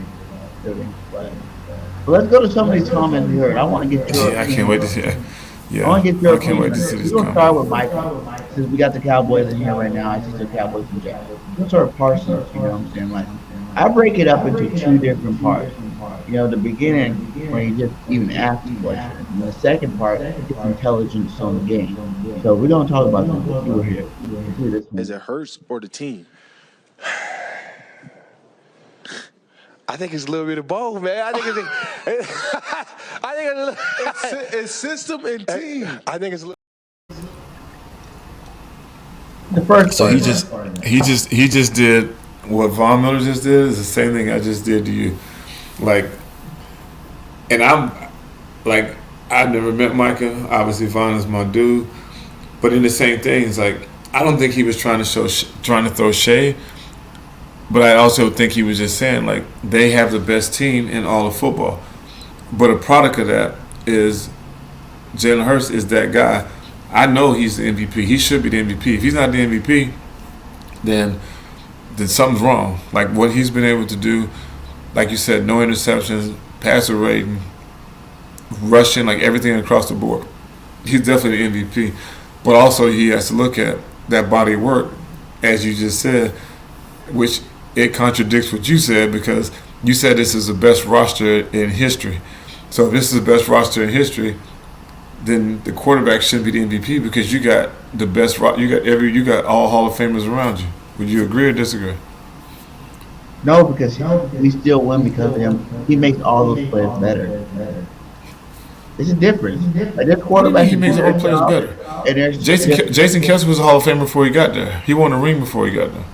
But let's go to some of these comments we heard. I want to get your. Yeah, I can't wait to see. Yeah, I can't wait to see this. We're gonna start with Michael, since we got the Cowboys in here right now. I see the Cowboys in jail. We'll start with Parsons. You know what I'm saying? Like, I break it up into 2 different parts. The beginning when he just even asked the question, and the second part is intelligence on the game. So we're gonna talk about this. You were here. Is it Hurts or the team? I think it's a little bit of both, man. I think it's system and team. I think it's a little. The first. So he just did what Von Miller just did. Is the same thing I just did to you. Like, and I'm like, I've never met Micah. Obviously, Von is my dude. But in the same thing, it's like I don't think he was trying to throw shade. But I also think he was just saying, like, they have the best team in all of football. But a product of that is Jalen Hurts is that guy. I know he's the MVP. He should be the MVP. If he's not the MVP, then something's wrong. Like what he's been able to do, like you said, no interceptions, passer rating, rushing, like everything across the board. He's definitely the MVP. But also he has to look at that body of work, as you just said, which it contradicts what you said, because you said this is the best roster in history. So if this is the best roster in history, then the quarterback should be the MVP, because you got the best. You got all Hall of Famers around you. Would you agree or disagree? No, because we still win because of him. He makes all those players better. It's a difference. Like this quarterback, he makes all players better. And Jason Kelce was a Hall of Famer before he got there. He won a ring before he got there.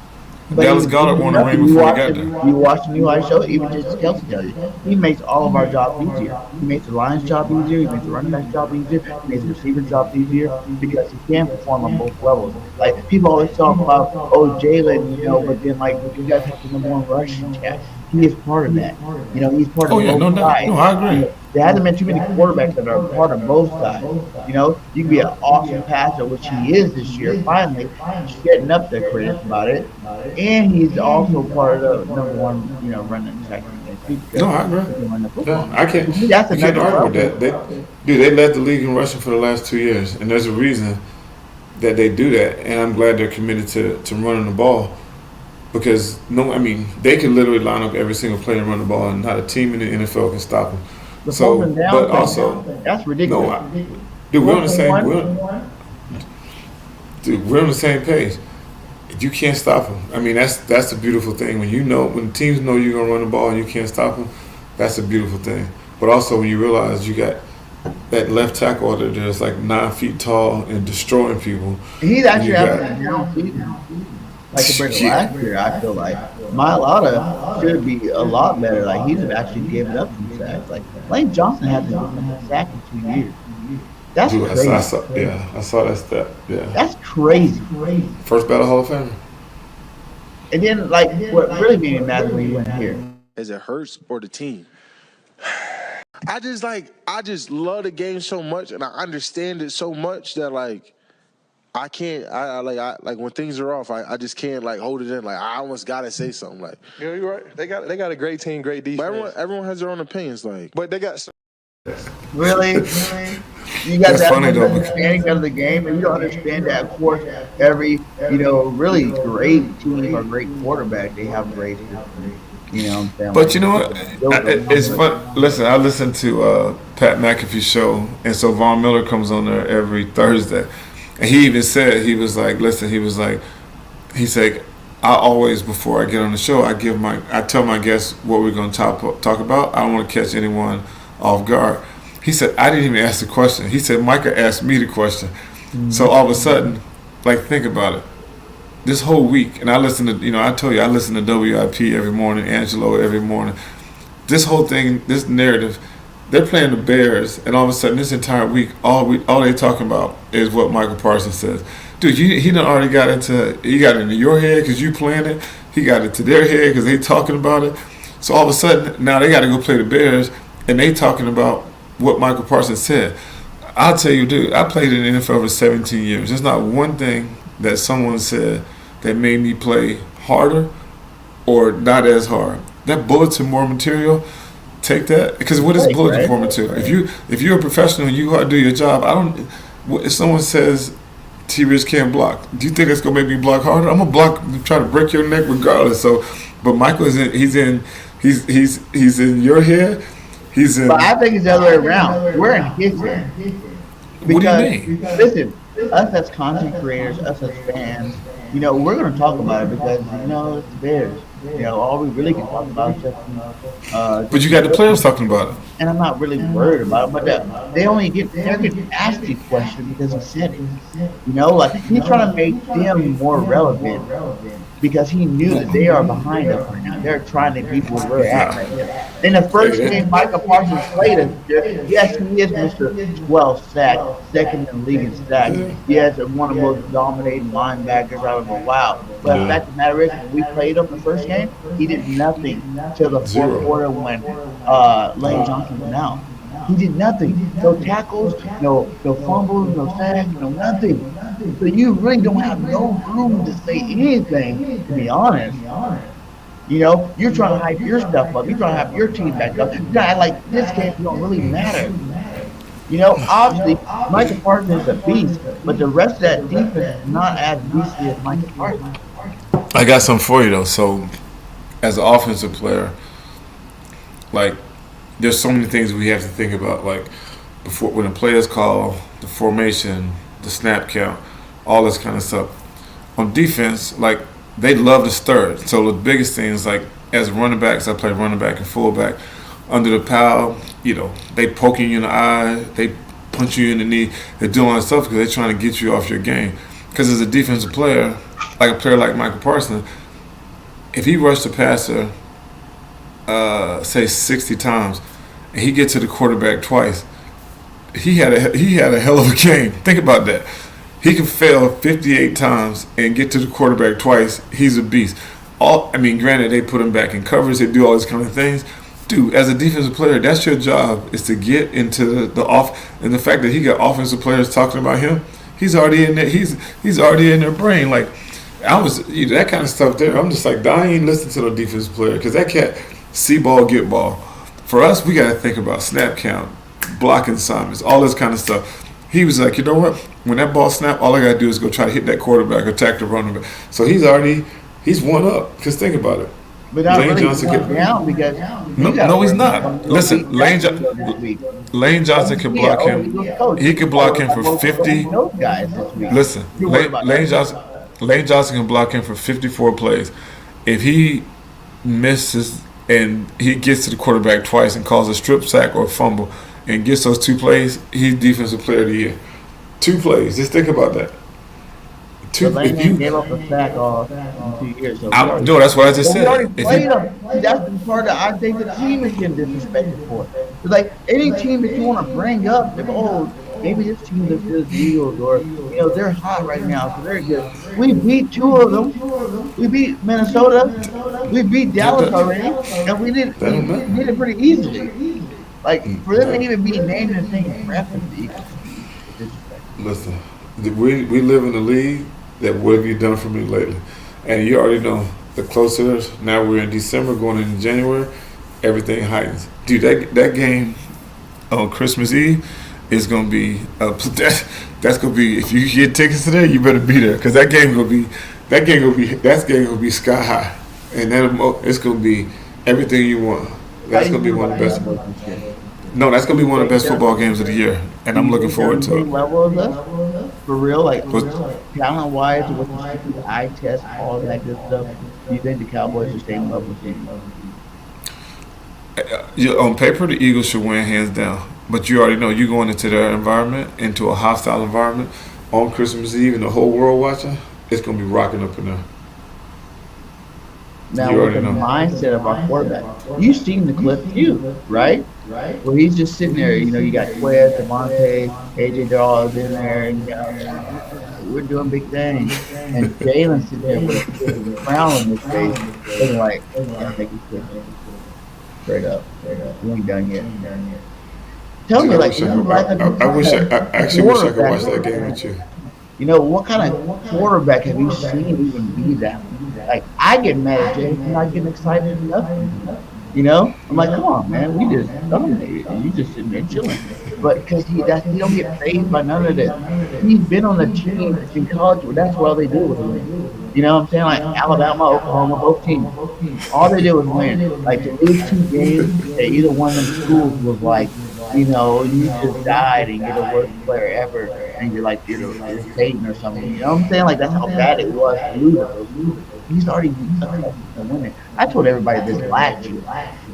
Dallas Goedert won a ring before he got there. You watch the new live show, even Jason Kelce tells you, he makes all of our jobs easier. He makes the Lions' job easier. He makes the running back's job easier. He makes the receiver's job easier because he can perform on both levels. Like people always talk about, Jalen, but then like you guys have the #1 rushing attack. He is part of that. He's part of both sides. No, I agree. There hasn't been too many quarterbacks that are part of both sides. You can be an awesome passer, which he is this year. Finally, he's getting up there, critics about it, and he's also part of the #1, running attack. No, I agree. I can't argue with that. They led the league in rushing for the last 2 years, and there's a reason that they do that. And I'm glad they're committed to running the ball. because they could literally line up every single play and run the ball, and not a team in the NFL can stop them. The So, fourth and down but thing, also, that's ridiculous. no, dude, we're on the Fourth same. and We're on the same page. You can't stop them. I mean, that's the beautiful thing. When teams know you're gonna run the ball and you can't stop them, that's a beautiful thing. But also when you realize you got that left tackle that is like 9 feet tall and destroying people. He's actually You having got- a down season. Like compared to Yeah. last year, I feel like Mailata should be a lot better. Like he's actually given up some sacks. Like Lane Johnson hasn't given up a sack in 2 years. That's Dude, crazy. I saw that stat. Yeah, That's crazy. first battle Hall of Famer. And then like what really made me mad when he went here. Is it Hurts or the team? I just love the game so much, and I understand it so much that like I can't. I when things are off, I just can't like hold it in. Like I almost gotta say something. Like Yeah, you're right. They got a great team, great defense. but everyone has their own opinions. Like But they got Really? You got That's that funny, much though, understanding of the game, and you don't understand that. Of course, every really great team or great quarterback, they have great history. You know what I'm saying? But you know what? It's fun. Listen, I listen to Pat McAfee's show, and so Von Miller comes on there every Thursday, and he even said he was like, listen, he said, I always before I get on the show, I tell my guests what we're going to talk about. I don't want to catch anyone off guard. He said I didn't even ask the question. He said Micah asked me the question. So all of a sudden, like think about it. This whole week, and I listen to, I told you I listen to WIP every morning, Angelo every morning. This whole thing, this narrative, they're playing the Bears, and all of a sudden this entire week, all they talking about is what Michael Parsons says. Dude, he done already got into your head because you playing it. He got into their head because they talking about it. So all of a sudden, now they got to go play the Bears, and they talking about what Michael Parsons said. I'll tell you, dude, I played in the NFL for 17 years. There's not one thing that someone said that made me play harder or not as hard. That bulletin board material, take that, because what is bulletin board material? If you're a professional and you got to do your job, if someone says T-Rich can't block, do you think that's gonna make me block harder? I'm gonna block, try to break your neck regardless. So, but Michael he's in your head. But I think it's the other way around. We're in his head. What do you mean? Listen, us as content creators, us as fans, we're going to talk about it because, it's the Bears. All we really can talk about is just, But you got the players talking about it. and I'm not really worried about it, but they're getting asked the question because he said it. Like he's trying to make them more relevant because he knew that they are behind us right now. They're trying to beat where we're at right now. In the first game Michael Parsons played us, yes, he is Mr. 12 sack, second in the league in sack. Yes, one of the most dominating linebackers out of a while. But the fact of the matter is, when we played him the first game, he did nothing till the fourth quarter when Lane Johnson went out. He did nothing. No tackles, no fumbles, no sacks, no nothing. So you really don't have no room to say anything, to be honest. You're trying to hype your stuff up. You're trying to have your team back up. You're trying to act like this game don't really matter. Obviously, Michael Parsons is a beast, but the rest of that defense is not as beastly as Michael Parsons. I got something for you though. So, as an offensive player, like, there's so many things we have to think about. Like, before when the players call the formation, the snap count, all this kind of stuff. On defense, like, they love to stir it. So the biggest thing is, like, as running backs, I play running back and fullback. Under the pile, they poking you in the eye, they punch you in the knee, they're doing all that stuff because they're trying to get you off your game. Because as a defensive player, like a player like Michael Parsons, if he rushed the passer, say 60 times, and he gets to the quarterback twice, he had a hell of a game. Think about that. He can fail 58 times and get to the quarterback twice. He's a beast. Granted, they put him back in coverage, they do all these kind of things. Dude, as a defensive player, that's your job, is to get into the off. And the fact that he got offensive players talking about him, he's already in there. He's already in their brain. Like, that kind of stuff there. I'm just like, I ain't listening to no defensive player because that cat see ball, get ball. For us, we got to think about snap count, blocking assignments, all this kind of stuff. He was like, you know what? When that ball snap, all I got to do is go try to hit that quarterback, attack the running back. So he's already He's one up. Because think about it. But not Lane really Johnson one down because no, he's not. Listen, Lane Johnson can block him. He can block him for 50. Those guys this week. Listen, Lane Johnson can block him for 54 plays. If he misses and he gets to the quarterback twice and calls a strip sack or a fumble and gets those 2 plays, he's defensive player of the year. 2 plays. Just think about that. If you gave up a sack off in 2 years. So no, that's what I just said. We already played them. That's the part that I think the team is getting disrespected for. It's like any team that you want to bring up, maybe this team that feels Eagles or they're hot right now, so they're good. We beat 2 of them. We beat Minnesota. We beat Dallas already, and we did it pretty easily. Like for them to even be named and saying ref in the Eagles. Listen, we live in a league that what have you done for me lately? And you already know the closer now we're in December going into January, everything heightens. Dude, that game on Christmas Eve is gonna be that's gonna be, if you get tickets today, you better be there because that game gonna be sky high, and it's gonna be everything you want. That's gonna be one of the best. No, that's gonna be one of the best football games of the year, and I'm looking forward to it. Level of us, for real, like talent wise, with the eye test, all that good stuff. Do you think the Cowboys are same level team? On paper, the Eagles should win hands down, but you already know you're going into their environment, into a hostile environment on Christmas Eve, and the whole world watching. It's gonna be rocking up in there. Now, with the mindset of our quarterback, you've seen the clip too, right? Where he's just sitting there, you got Quez, Devontae, AJ, they're all in there, and we're doing big things. And Jalen sitting there with a frown on his face, looking like, I think he's good. Straight up. We ain't done yet. Tell me, I wish I could watch that game with you. What kind of quarterback have you seen even be that? Like, I get mad at Jay for not getting excited enough. I'm like, come on, man, we just dominated, and you just sitting there chilling. But because he don't get praised by none of this. He's been on the team in college. That's what all they do was win. You know what I'm saying? Like Alabama, Oklahoma, both teams. All they did was win. Like to lose 2 games at either one of them schools was like, you just died and you're the worst player ever, and you're like you're Satan or something. You know what I'm saying? Like that's how bad it was to lose. He's already accustomed to winning. I told everybody this last year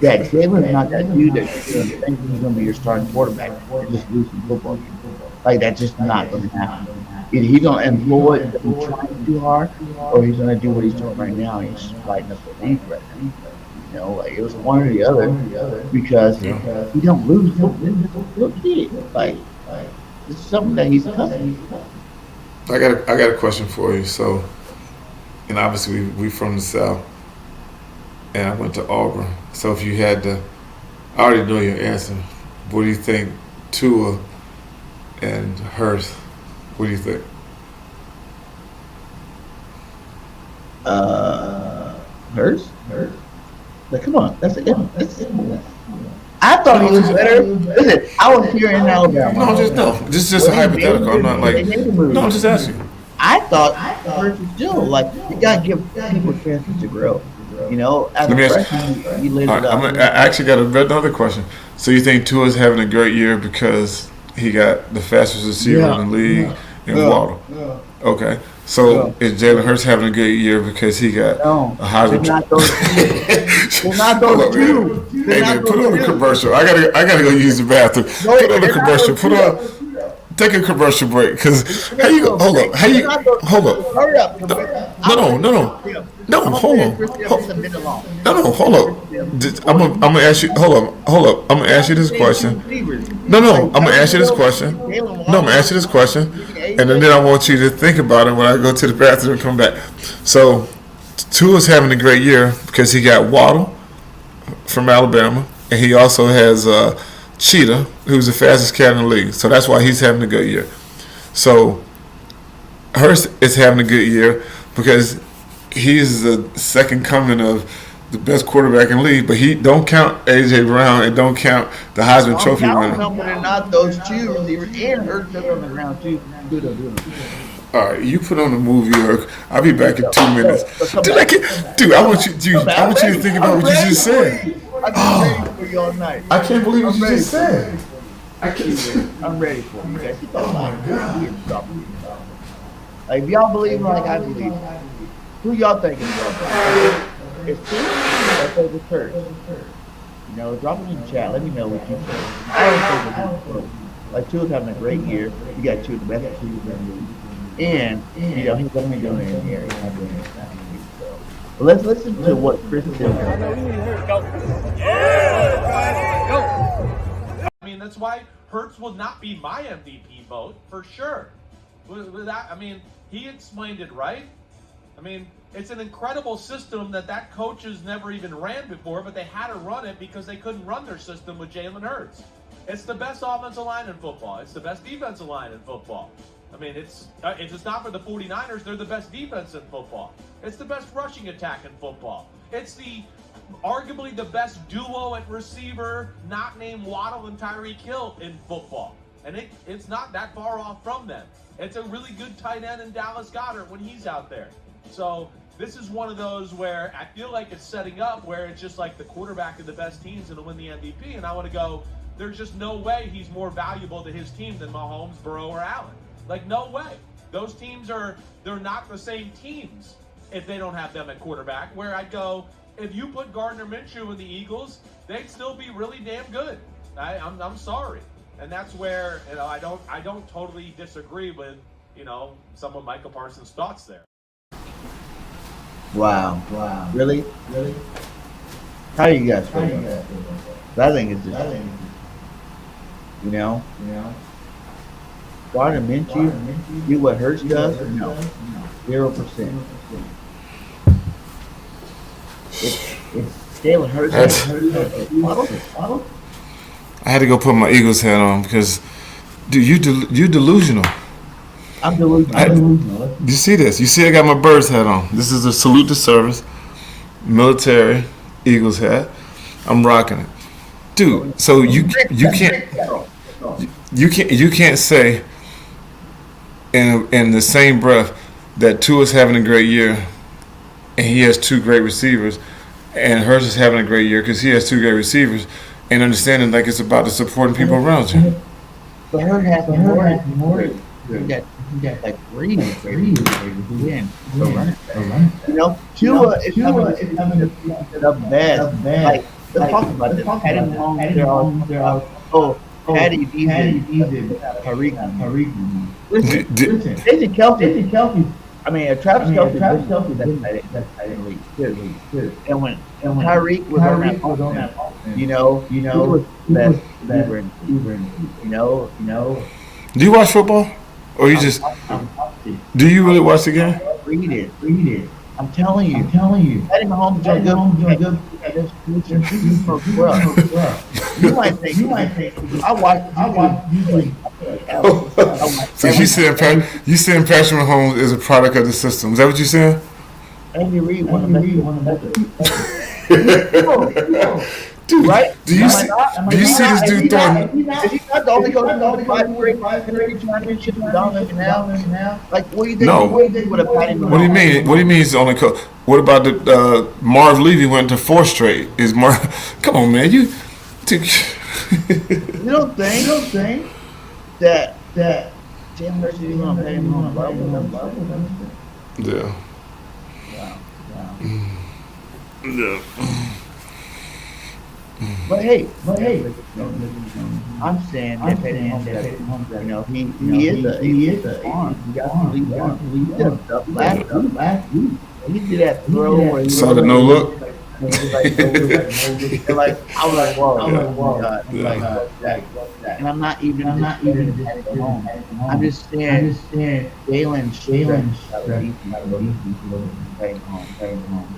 that Jalen's not that dude that you're going to think he's going to be your starting quarterback and just lose some football games. Like that's just not going to happen. Either he's going to employ it and trying too hard, or he's going to do what he's doing right now. He's lighting up the league right now. Like it was one or the other because he don't lose. Look kid. Like it's something that he's accustomed to. I got a question for you. So, and obviously we from the South, and I went to Auburn. So if you had to, I already know your answer. What do you think, Tua and Hurts? What do you think? Hurts. Like, come on, that's it. I thought he was better. Listen, I was here in Alabama. This is just a hypothetical. I'm not like. No, I'm just asking. I thought Hurts was still like you gotta give people chances to grow. As a freshman, he laid it up. I actually got another question. So you think Tua's having a great year because he got the fastest receiver in the league and Waddle? Yeah. Okay. So is Jalen Hurts having a good year because he got a Heisman? They're not those two. Hey man, put on a commercial. I gotta go use the bathroom. Put on a commercial. Take a commercial break, cause hold up. Hurry up. No, hold up. I'm gonna ask you. Hold up. I'm gonna ask you this question. I'm gonna ask you this question. And then I want you to think about it when I go to the bathroom and come back. So, Tua's having a great year because he got Waddle from Alabama, and he also has Cheetah, who's the fastest cat in the league. So that's why he's having a good year. So Hurst is having a good year because he's the second coming of the best quarterback in the league. But he don't count A.J. Brown and don't count the Heisman Trophy winner. They're not those two receivers, and Hurst on the ground too. All right, you put on the movie, or I'll be back in 2 minutes. Dude, I want you to think about what you just said. I've been ready for you all night. I can't believe what you just said. I'm ready for you guys. Oh my God. Like, if y'all believe like I believe, who y'all think is going? It's Tua or favorite Hurts? You know, drop it in the chat. Let me know what you think. I don't think it's like Tua's having a great year. You got two of the best receivers in the league. And, you know, he's only doing it in the air. He's not doing it. But let's listen to what Chris is doing. I mean, that's why Hurts will not be my MVP vote for sure. With that, I mean, he explained it right. I mean, it's an incredible system that coaches never even ran before, but they had to run it because they couldn't run their system with Jalen Hurts. It's the best offensive line in football. It's the best defensive line in football. I mean, it's not for the 49ers. They're the best defense in football. It's the best rushing attack in football. It's arguably the best duo at receiver, not named Waddle and Tyreek Hill in football. And it's not that far off from them. It's a really good tight end in Dallas Goedert when he's out there. So this is one of those where I feel like it's setting up where it's just like the quarterback of the best team's going to win the MVP. And I want to go, there's just no way he's more valuable to his team than Mahomes, Burrow, or Allen. Like, no way. Those teams they're not the same teams if they don't have them at quarterback. Where I'd go, if you put Gardner Minshew in the Eagles, they'd still be really damn good. I'm sorry. And that's where, you know, I don't totally disagree with, you know, some of Micah Parsons' thoughts there. Wow. Really? How do you guys feel? I think it's just, you know, Gardner Minshew, do what Hurts does? No, 0%. It's Jalen Hurts. I had to go put my Eagles hat on because, dude, you delusional. I'm delusional. You see this? You see I got my Birds hat on. This is a salute to service, military Eagles hat. I'm rocking it, dude. So you can't say in the same breath that Tua's having a great year and he has two great receivers, and Hurts is having a great year because he has two great receivers, and understanding like it's about the supporting people around you. But Hurts has more. He got like three receivers who win. You know, Tua is having the best. Like, let's talk about this. Patty Mahomes, they're all Patty Eason, Tariq. Listen, Jason Kelce. I mean, Travis Kelce, that's elite. And when Tyreek was on that offense, you know, he was best receiver, you know. Do you watch football, or you just? Do you really watch the game? Read it. I'm telling you. Patty Mahomes doing good. You might think. I watch usually. So you saying Patrick Mahomes is a product of the system? Is that what you're saying? Andy Reid, one of the Dude, right? Do you see this dude throwing? Is he not the only coach who's 5 championships dominant now? Like, what do you think? No. What do you think with a Patty Mahomes? What do you mean? What do you mean he's the only coach? What about the Marv Levy went to 4 straight? Is Marv? Come on, man, you don't think that Jalen Hurts is going to pay him on Yeah. Yeah. But hey, I'm saying that Patty Mahomes, you know, he is a farm. He got some lead arm. He did a last week. He did that throw where he saw the no look. I was like, whoa, God. And I'm not even Mahomes. I'm just saying Jalen.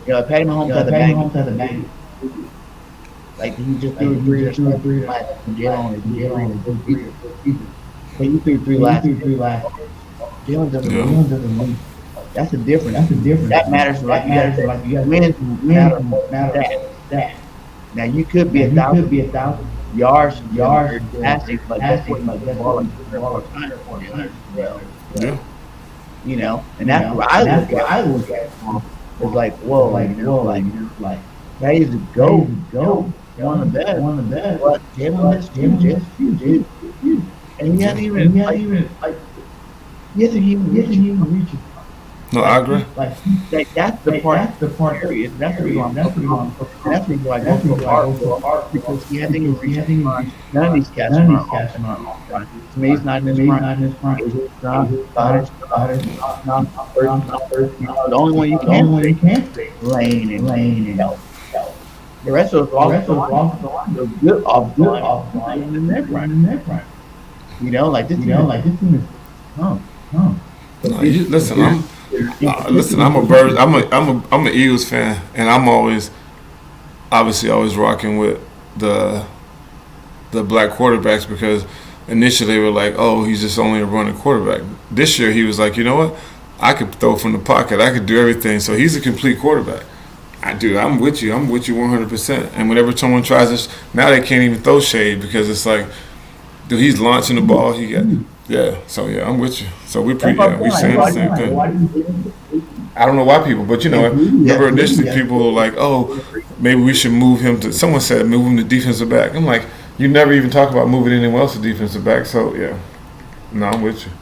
You know, Patty Mahomes had the bag. Like, he just threw 3 last. Jalen he threw 3 last. Jalen doesn't win. That's a difference. That matters. Like, you got wins matter that. Now, you could be 1,000 yards passing, but that's what the ball is. Yeah. You know, and that's what I look at. It's like, whoa, like that is a go, one of the best. But Jalen is huge, dude. And he hasn't even he hasn't even reached it. No, I agree. Like that's the part. Period. That's the reason I'm that's the reason why I go so hard because he hasn't even reached his prime. None of these cats are on prime. To me, he's not in his prime. He's not. The only one you can say, Lane and Health. The rest of the line, they're good off the line in the neck run. You know, like this team is, No, listen, I'm a bird. I'm an Eagles fan, and I'm always rocking with the black quarterbacks because initially they were like, oh, he's just only a running quarterback. This year he was like, you know what? I could throw from the pocket. I could do everything. So he's a complete quarterback. I'm with you 100%. And whenever someone tries this, now they can't even throw shade because it's like, dude, he's launching the ball. I'm with you. So we saying the same thing. I don't know why people, but remember initially people were like, oh, maybe we should move him to. Someone said move him to defensive back. I'm like, you never even talk about moving anyone else to defensive back. So no, I'm with you.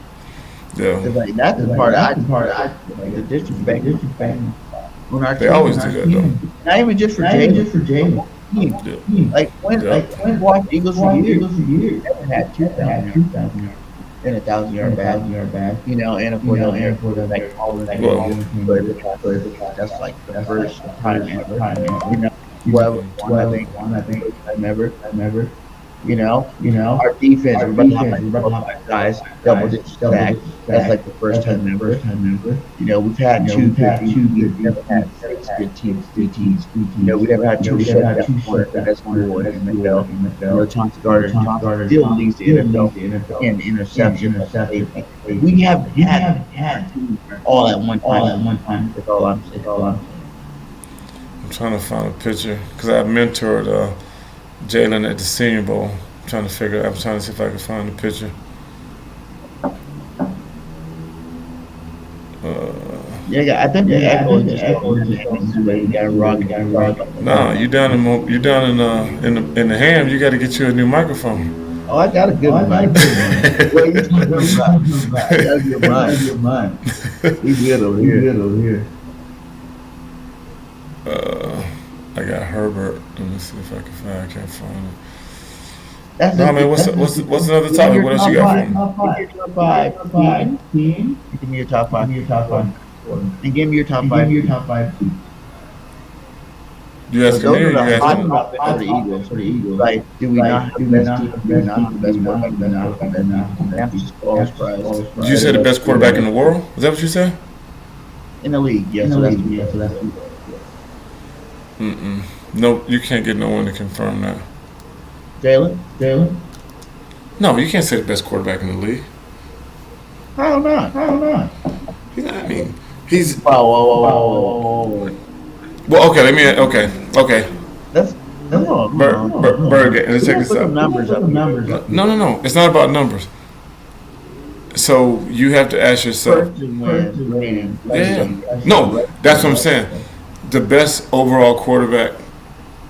Yeah, like that's the part the disrespect. They always do that though. Not even just for Jalen. Like when watched Eagles for years, they had 2,000 yards and 1,000 yard back. You know, and a 4,000 like all of that. That's like the first time ever. You know, one I think I've never. You know, our defense, guys, double digit stack. That's like the first time ever. You know, we've had two good teams. We've never had 6 good teams, 3 teams. You know, we never had two shutdowns. That's cool in the NFL. You know, Chauncey Gardner still leads the NFL in interception. We haven't had all at one time. That's all I'm saying. I'm trying to find a picture because I mentored Jalen at the Senior Bowl. I'm trying to see if I can find the picture. I think the echo is just got rock. No, you down in the ham. You got to get you a new microphone. Oh, I got a good one. What are you talking about? I got your mind. We good over here. I got Herbert. Let me see if I can find. I can't find it. What's another topic? What else you got for me? Give me your top 5 team. Give me your top 5. And give me your top 5. You asking me? Or you asking me? For the Eagles. Like, do we not have the best team? Do we not have the best quarterback? Did you say the best quarterback in the world? Is that what you said? In the league, yes. No, you can't get no one to confirm that. Jalen? No, you can't say the best quarterback in the league. How not? He's. Whoa. Well, okay. Okay. That's BIRDGANG. Let's check this out. Numbers. No. It's not about numbers. So you have to ask yourself. No, that's what I'm saying. The best overall quarterback.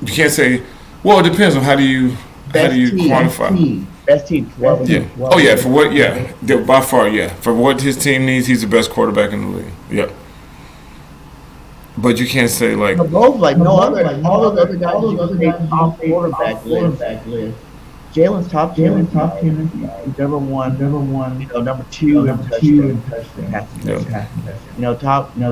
You can't say. Well, it depends on how do you quantify. Best team. Yeah. Oh yeah. For what? Yeah. By far, yeah. For what his team needs, he's the best quarterback in the league. Yeah. But you can't say like. Both all those other guys top quarterback list. Jalen's top 10. He's number one. You know, number 2 in touchdown. You know,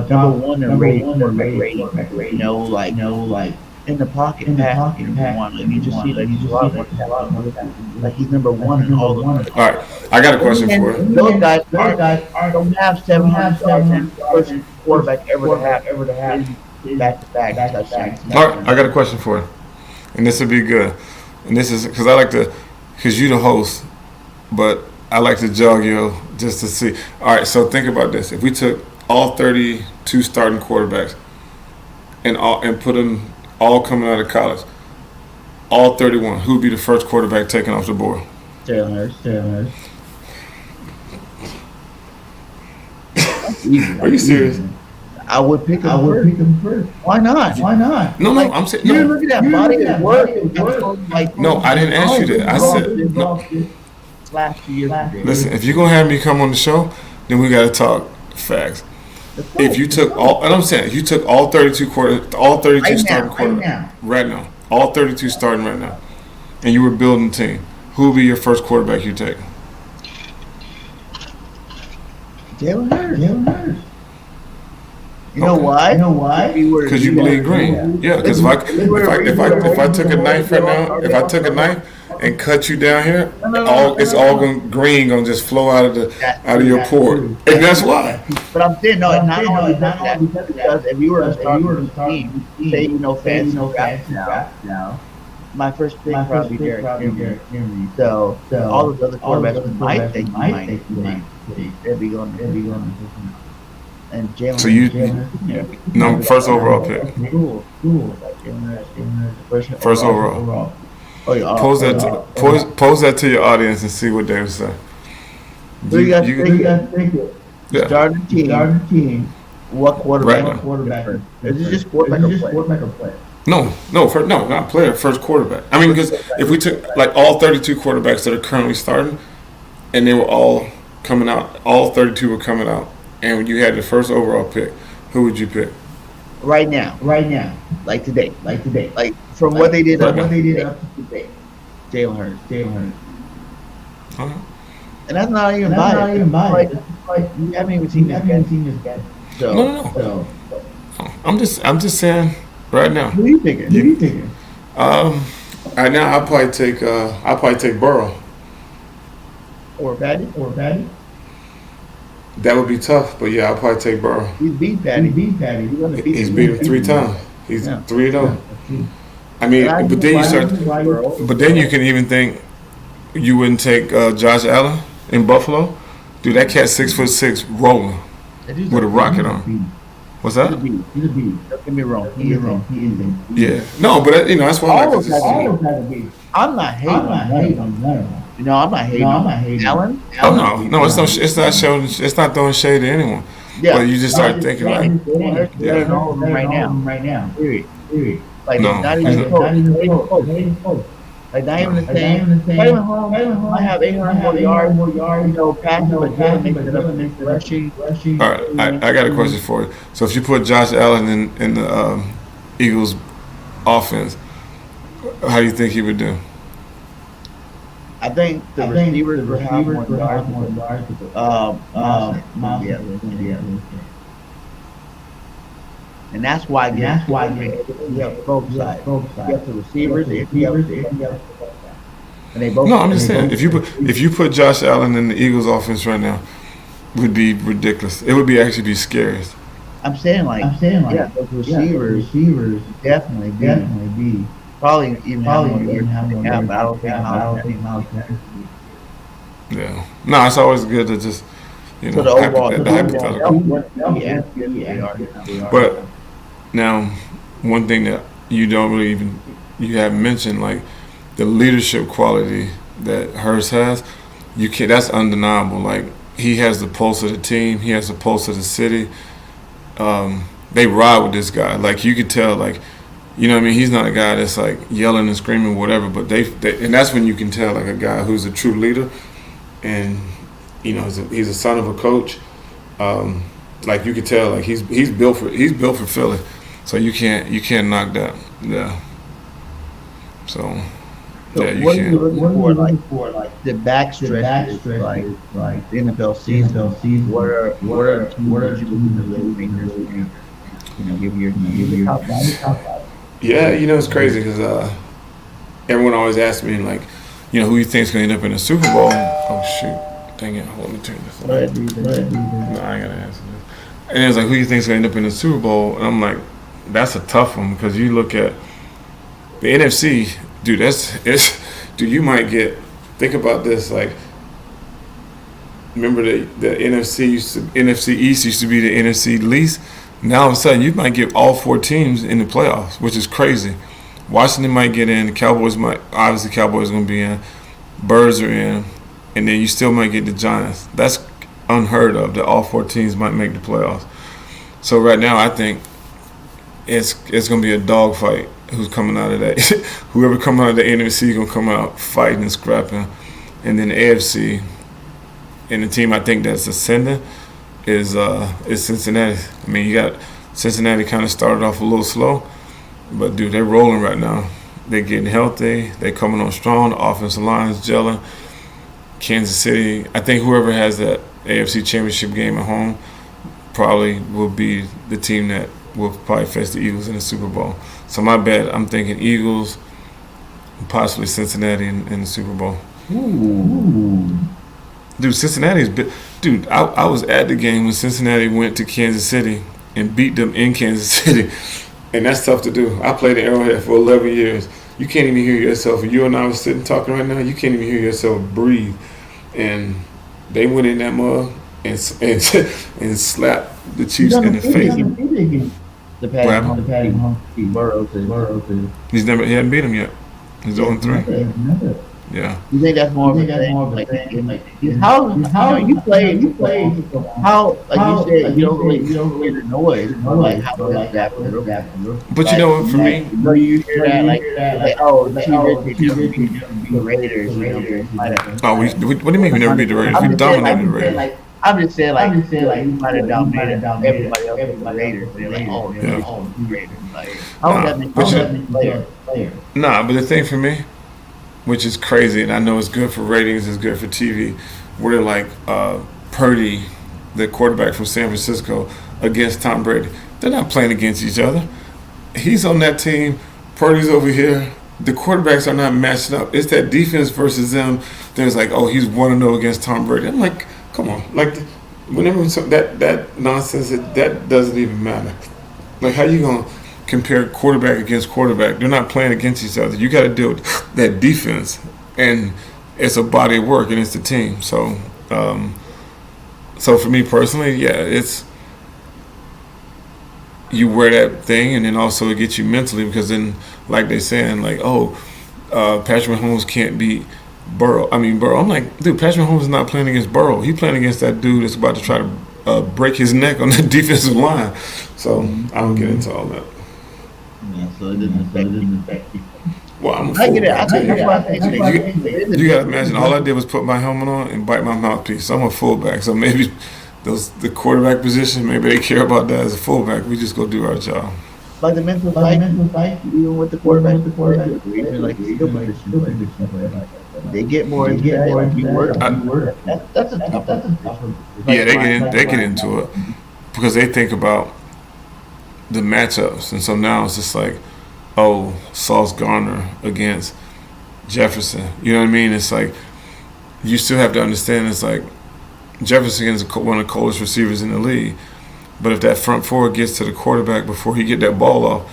number 1 in rating. You know, like in the pocket, one. Like you just see, he's a lot more. Like he's number 1 in all the. All right, I got a question for you. Those guys don't have 700 yards and quarterback ever to have back-to-back touchdowns. All right, I got a question for you, and this would be good. And this is because you're the host, but I like to jog you just to see. All right, so think about this: if we took all 32 starting quarterbacks and put them all coming out of college, all 31, who would be the first quarterback taken off the board? Jalen Hurts. Are you serious? I would pick him first. Why not? No, I'm saying You no. look at that body of work. Like, No, I didn't ask you that. I said no. last 2 years. Listen, if you're gonna have me come on the show, then we gotta talk facts. If you took all, and I'm saying, if you took all 32 starting quarterbacks right now, all 32 starting right now, and you were building a team, who would be your first quarterback you take? Jalen Hurts. You know why? Because you bleed green. Yeah, because if I took a knife right now, if I took a knife and cut you down here, it's all green gonna just flow out of your pore, and that's why. But I'm saying no, it's not only that, because if you were a team, say fans now, my first pick probably Derrick Henry. So all those other quarterbacks might think they'll be going. And Jalen. So first overall pick. First overall. Oh, yeah. Pose that to your audience and see what they would say. So you got to think it. Yeah. Starting team. What quarterback? Right. Is it just quarterback or player? No, not player. First quarterback. I mean, because if we took like all 32 quarterbacks that are currently starting, and they were all coming out, all 32 were coming out, and when you had the first overall pick, who would you pick? Right now, like today, from what they did up to today, Jalen Hurts. Uh-huh. And that's not even biased. Like you haven't even seen this guy. So, No. I'm just saying right now. Who are you thinking? Right now I'll probably take Burrow. Or Patty. That would be tough, but yeah, I'll probably take Burrow. He's beat Patty. He's beat him 3 times. He's 3-0. I mean, but then you can even think you wouldn't take Josh Allen in Buffalo. Dude, that cat's 6'6", rolling with a rocket on. What's that? He's a beat. Don't get me wrong. He is. Yeah. No, but that's why I like to I'm not hating on that. I'm not hating. Allen? No, it's not showing. It's not throwing shade to anyone. Yeah. But you just start thinking like, right now. Period. Like No. not even close. Like not even the same. Taylor Home might have 800 more yards, passing, but doesn't make it up in rushing. All right, I got a question for you. So if you put Josh Allen in the Eagles offense, how do you think he would do? I think the receivers will have more yards. And that's why you have both sides. You have the receivers, and they both. No, I'm just saying if you put Josh Allen in the Eagles offense right now, would be ridiculous. It would actually be scary. I'm saying those receivers definitely be. Probably even have more yards, but I don't think Miles can. Yeah. No, it's always good to just So the overall, hypothetical. Yeah. But now, one thing that you haven't mentioned, like the leadership quality that Hurts has, that's undeniable. Like he has the pulse of the team, he has the pulse of the city. They ride with this guy. Like you could tell, like. You know what I mean? He's not a guy that's like yelling and screaming, whatever. But and that's when you can tell like a guy who's a true leader, and he's a son of a coach. Like you could tell, like he's built for Philly, so you can't knock that. Yeah. So yeah, you what can't. Are you looking for, like the back stretch, like the NFL season? What are you looking to give your top? Yeah, it's crazy because everyone always asks me, like, who you think's going to end up in the Super Bowl? Oh, shoot. Dang it. Let me turn this on. No, I ain't going to answer this. And it's like, who you think's going to end up in the Super Bowl? And I'm like, that's a tough one because you look at the NFC, dude, dude, you might think about this, like, remember the NFC East used to be the NFC least? Now all of a sudden, you might get all 4 teams in the playoffs, which is crazy. Washington might get in. The Cowboys are going to be in. Birds are in. And then you still might get the Giants. unheard of that all 4 teams might make the playoffs. So right now, I think it's going to be a dogfight. Who's coming out of that? Whoever come out of the NFC is going to come out fighting and scrapping. And then the AFC, and the team I think that's ascending is Cincinnati. I mean, you got Cincinnati kind of started off a little slow, but dude, they're rolling right now. They're getting healthy. They're coming on strong. The offensive line is gelling. Kansas City, I think whoever has that AFC Championship game at home probably will be the team that will probably face the Eagles in the Super Bowl. So my bet, I'm thinking Eagles, possibly Cincinnati in the Super Bowl. Ooh. Dude, Cincinnati's dude. I was at the game when Cincinnati went to Kansas City and beat them in Kansas City, and that's tough to do. I played in Arrowhead for 11 years. You can't even hear yourself. If you and I was sitting talking right now, you can't even hear yourself breathe. And they went in that mug and slapped the Chiefs in the face. The Patty Burrow. He hadn't beat him yet. He's 0-3. Yeah. You think that's more of a thing? Like how you play? How like you said you don't really hear the noise. Like how does that happen? But you know what? For me, you know you hear that like oh the Raiders. Oh, what do you mean we never beat the Raiders? We dominated the Raiders. I'm just saying like you might have dominated everybody else with the Raiders. They're like Raiders. Like how would that make player? Nah, but the thing for me, which is crazy, and I know it's good for ratings, it's good for TV, where like Purdy, the quarterback from San Francisco, against Tom Brady. They're not playing against each other. He's on that team, Purdy's over here. The quarterbacks are not matching up. It's that defense versus them. There's like, oh, he's 1-0 against Tom Brady. I'm like, come on. Like, whenever that nonsense, that doesn't even matter. Like, how you going to compare quarterback against quarterback? They're not playing against each other. You got to deal with that defense, and it's a body of work, and it's the team. So, so for me personally, yeah, it's you wear that thing, and then also it gets you mentally because then, like they saying, like, oh, Patrick Mahomes can't beat Burrow. I'm like, dude, Patrick Mahomes is not playing against Burrow. He's playing against that dude that's about to try to break his neck on the defensive line. So I don't get into all that. Yeah, so it didn't affect you. Well, I'm a I get it. fullback. You gotta imagine, all I did was put my helmet on and bite my mouthpiece. So I'm a fullback. So maybe the quarterback position, maybe they care about that as a fullback. We just go do our job. Like the mental fight, even with the quarterback, even like the skill position, they get more into that. You work. That's a tough one. Yeah, they get into it because they think about the matchups, and so now it's just like, oh, Sauce Gardner against Jefferson. You know what I mean? It's like you still have to understand. It's like Jefferson is one of the coldest receivers in the league. But if that front four gets to the quarterback before he get that ball off,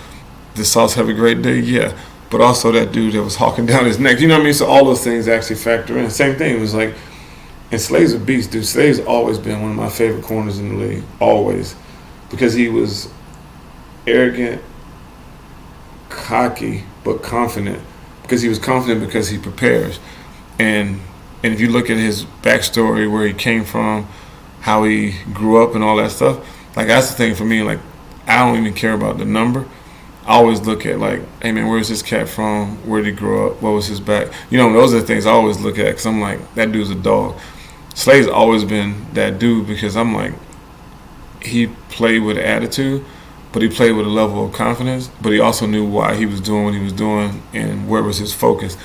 does Sauce have a great day? Yeah. But also that dude that was hawking down his neck. You know what I mean? So all those things actually factor in. Same thing. It was like, and Slade's a beast, dude. Slade's always been one of my favorite corners in the league. Always. Because he was arrogant, cocky, but confident. Because he was confident because he prepares. And if you look at his backstory, where he came from, how he grew up and all that stuff, like that's the thing for me. Like I don't even care about the number. I always look at like, hey man, where's this cat from? Where did he grow up? What was his back? You know, those are the things I always look at because I'm like, that dude's a dog. Slade's always been that dude because I'm like, he played with attitude, but he played with a level of confidence, but he also knew why he was doing what he was doing and where was his focus.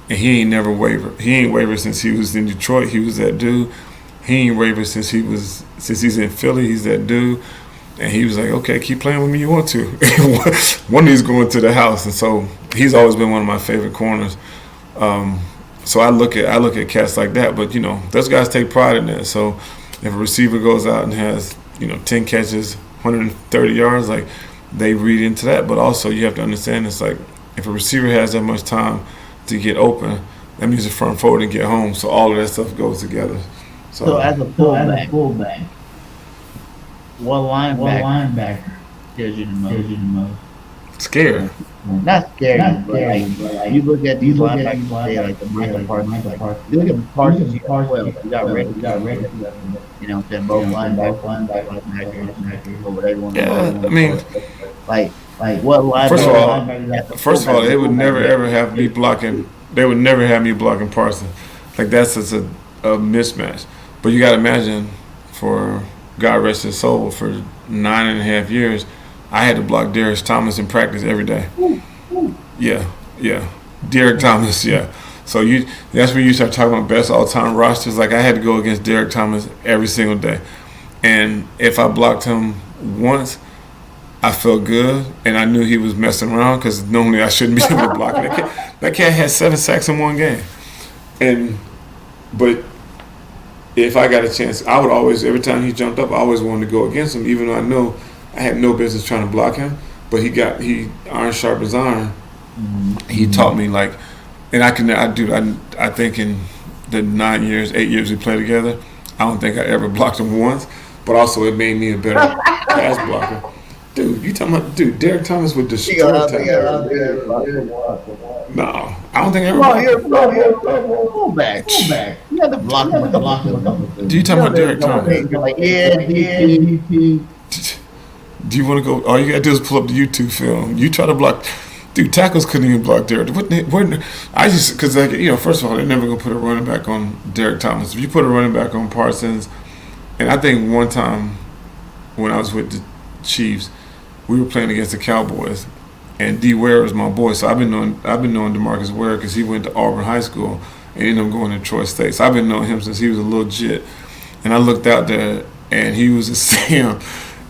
And he ain't never wavered. He ain't wavered since he was in Detroit. He was that dude. He ain't wavered since he's in Philly. He's that dude. And he was like, okay, keep playing with me you want to. One of these going to the house. And so he's always been one of my favorite corners. So I look at cats like that. But, you know, those guys take pride in that. So if a receiver goes out and has, 10 catches, 130 yards, like they read into that. But also you have to understand it's like if a receiver has that much time to get open, that means the front forward and get home. So all of that stuff goes together. So as a fullback, what linebacker scares you the most? Scared. not scary, but like you look at these linebackers today, like the Michael Parsons, like you look at Parsons, you got 12, you got Richardson, you know what I'm saying, both linebackers, or whatever you want to call Yeah, I it. mean, Like what linebacker? first of all, they would never ever have me blocking. They would never have me blocking Parsons. Like that's just a mismatch. But you got to imagine, for God rest his soul, for 9.5 years, I had to block Derek Thomas in practice every day. Yeah, Derek Thomas. Yeah. So that's where you start talking about best all-time rosters. Like I had to go against Derek Thomas every single day, and if I blocked him once, I felt good, and I knew he was messing around because normally I shouldn't be able to block him. That cat had 7 sacks in one game, but if I got a chance, I would always, every time he jumped up, I always wanted to go against him, even though I know I had no business trying to block him. But he iron sharp as iron. He taught me like, and I think in the 8 years we played together, I don't think I ever blocked him once. But also it made me a better pass blocker. Dude, you talking about Derek Thomas would destroy Tyler. No, I don't think I ever blocked him. Fullback. You have to block him with the block. Do you talking about Derek Thomas? You're like, yeah. Do you want to go? All you gotta do is pull up the YouTube film. You try to block, dude. Tackles couldn't even block Derek. Because first of all, they're never gonna put a running back on Derek Thomas. If you put a running back on Parsons, and I think one time when I was with the Chiefs, we were playing against the Cowboys, and D. Ware was my boy. So I've been knowing DeMarcus Ware because he went to Auburn High School and ended up going to Troy State. So I've been knowing him since he was a little jit. And I looked out there, and he was a Sam.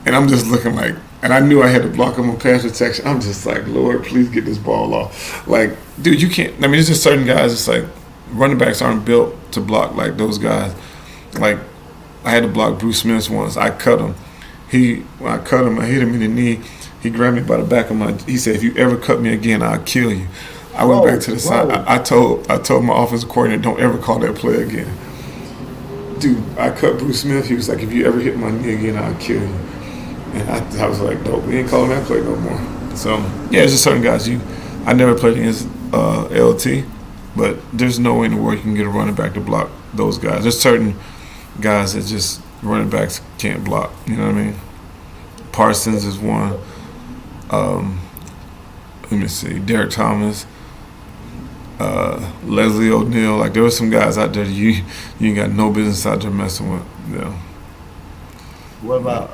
And I'm just looking like, and I knew I had to block him on pass protection. I'm just like, Lord, please get this ball off. Like, dude, you can't. I mean, it's just certain guys. It's like running backs aren't built to block like those guys. Like, I had to block Bruce Smith once. I cut him. When I cut him, I hit him in the knee. He grabbed me by the back of my. He said, "If you ever cut me again, I'll kill you." I went back to the side. I told my offensive coordinator, "Don't ever call that play again." Dude, I cut Bruce Smith. He was like, "If you ever hit my knee again, I'll kill you." And I was like, "Dope, we ain't calling that play no more." So yeah, there's just certain guys. I never played against LT, but there's no way in the world you can get a running back to block those guys. There's certain guys that just running backs can't block. You know what I mean? Parsons is one. Let me see, Derek Thomas, Leslie O'Neal. Like there were some guys out there that you ain't got no business out there messing with. Yeah. What about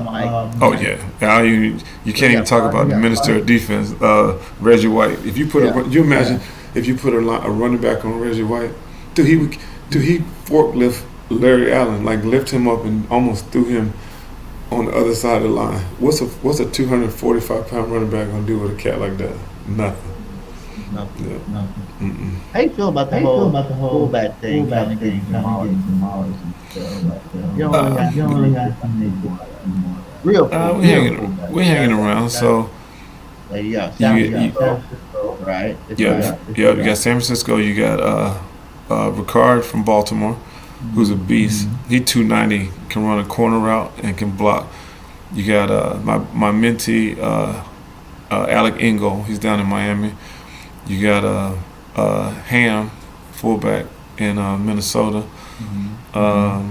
Mike? Oh yeah, you can't even talk about the minister of defense, Reggie White. If you put you imagine if you put a running back on Reggie White, dude, he forklift Larry Allen, like lift him up and almost threw him on the other side of the line. What's a 245-pound running back gonna do with a cat like that? Nothing. Nothing. How you feel about the whole fullback thing? You don't really got something real. We're hanging around. So right? You got San Francisco. You got Ricard from Baltimore, who's a beast. He 290, can run a corner route and can block. You got my mentee Alec Ingold. He's down in Miami. You got Ham, fullback in Minnesota. Let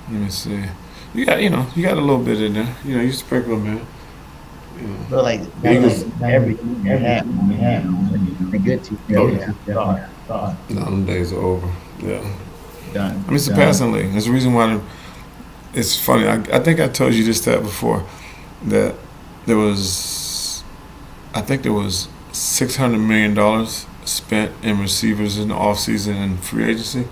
me see. You got a little bit in there. You sprinkle them in. But like everything we have, a good team. No, them days are over. Yeah. Done. I mean, it's a passing league. There's a reason why. It's funny. I think I told you this stat before, that there was $600 million spent in receivers in the offseason and free agency,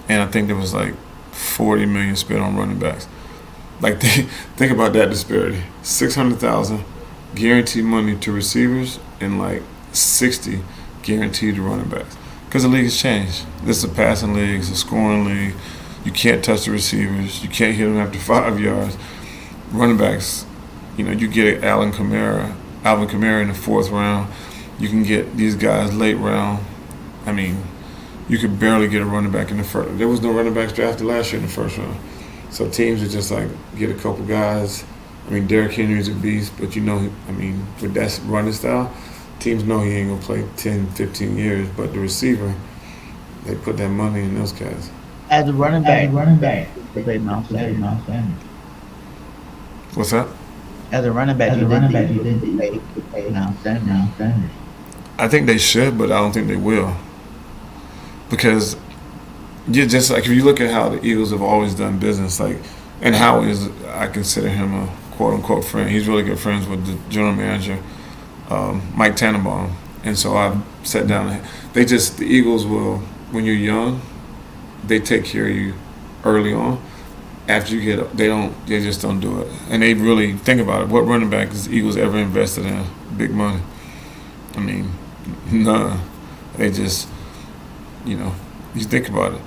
and I think there was like $40 million spent on running backs. Like, think about that disparity: $600,000 guaranteed money to receivers and like $60 guaranteed to running backs. Because the league has changed. This is a passing league. It's a scoring league. You can't touch the receivers. You can't hit them after 5 yards. Running backs, you get Alvin Kamara in the 4th round. You can get these guys late round. I mean, you could barely get a running back in the first. There was no running backs drafted last year in the 1st round. So teams would just like get a couple guys. I mean, Derrick Henry's a beast, but with that running style, teams know he ain't gonna play 10, 15 years, but the receiver, they put that money in those guys. As a running back, to play Miles Sanders. What's that? As a running back, you did play Miles Sanders. I think they should, but I don't think they will. Because you just like if you look at how the Eagles have always done business, like, and Howie is, I consider him a quote unquote friend. He's really good friends with the general manager, Mike Tannenbaum, and so I've sat down. The Eagles will, when you're young, they take care of you early on. After you get, they just don't do it, and they really think about it. What running back has the Eagles ever invested in big money? I mean, none. They just, you think about it.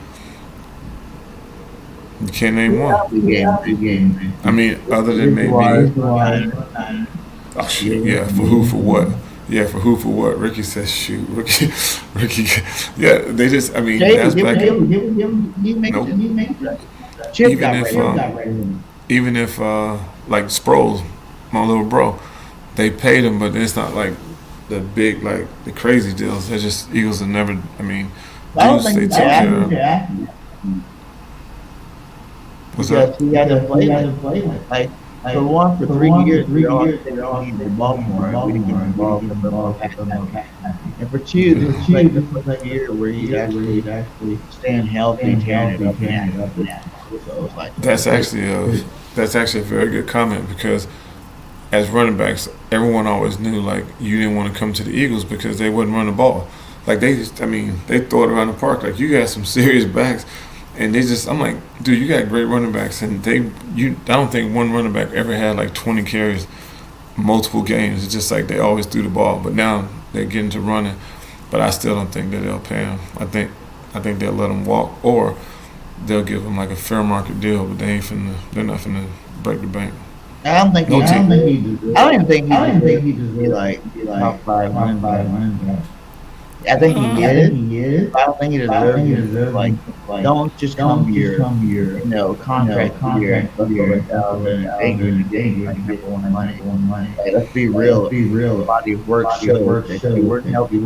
You can't name one. I mean, other than maybe, oh shoot, yeah, for who, for what? Yeah, for who, for what? Ricky says, shoot, Ricky, yeah, they just, I mean, that's black. Even if, like Sproles, my little bro, they paid him, but it's not like the big, like the crazy deals. They're just Eagles have never. I mean, Juice, they took care of. What's that? He had to play like for one for 3 years. We all need the Baltimore. We didn't get involved in the ball. And for two, this is like the first year where he's actually staying healthy and tearing it up. So it's like That's actually a very good comment, because as running backs, everyone always knew like you didn't want to come to the Eagles because they wouldn't run the ball. Like they throw it around the park. Like you got some serious backs, and I'm like, dude, you got great running backs, and I don't think one running back ever had like 20 carries, multiple games. It's just like they always threw the ball. But now they're getting to running, but I still don't think that they'll pay him. I think they'll let him walk, or they'll give him like a fair market deal. But they're not finna break the bank. I don't even think he just be like top 5 running back. I think he is. But I don't think he deserves like don't just come here, contract here and stuff like that. Like get one money. Like, let's be real. Body of work shows that you work healthy.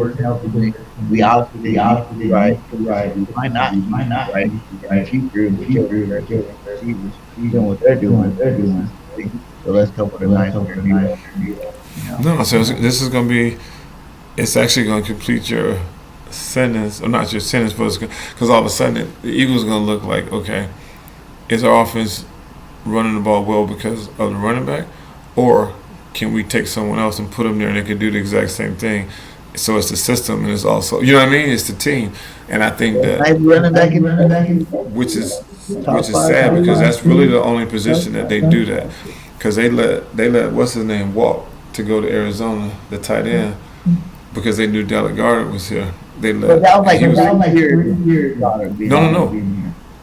We obviously right. Why not? Right. If you grew, doing what they're doing. So let's come with a nice. No, so this is gonna be. It's actually going to complete your sentence, or not your sentence, but because all of a sudden the Eagles are going to look like, okay, is our offense running the ball well because of the running back, or can we take someone else and put them there and they can do the exact same thing? So it's the system, and it's also, you know what I mean? It's the team, and I think that which is sad, because that's really the only position that they do that, because they let what's his name walk to go to Arizona, the tight end. Because they knew Delegard was here. They let. But that was like 3 years. No.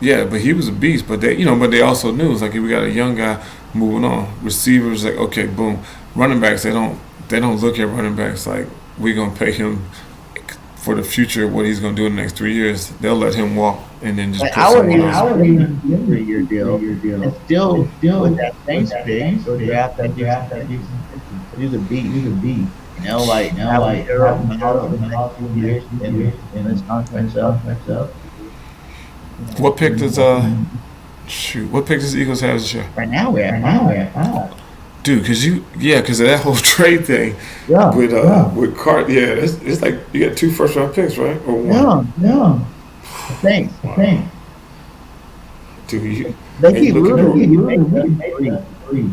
Yeah, but he was a beast. But they also knew, it's like, we got a young guy moving on. Receivers, like, okay, boom. Running backs, they don't look at running backs like we're gonna pay him for the future, what he's gonna do in the next 3 years. They'll let him walk and then just put someone else. I would even give a 3-year deal. And still with that same pick, go draft that dude. He's a beast. Like this contract up. What pick does What pick does the Eagles have this year? Right now we're at 5. Dude, because of that whole trade thing with Cart, it's like you got 2 first-round picks, right? Or 1? No. I think. Dude, they keep moving. 3.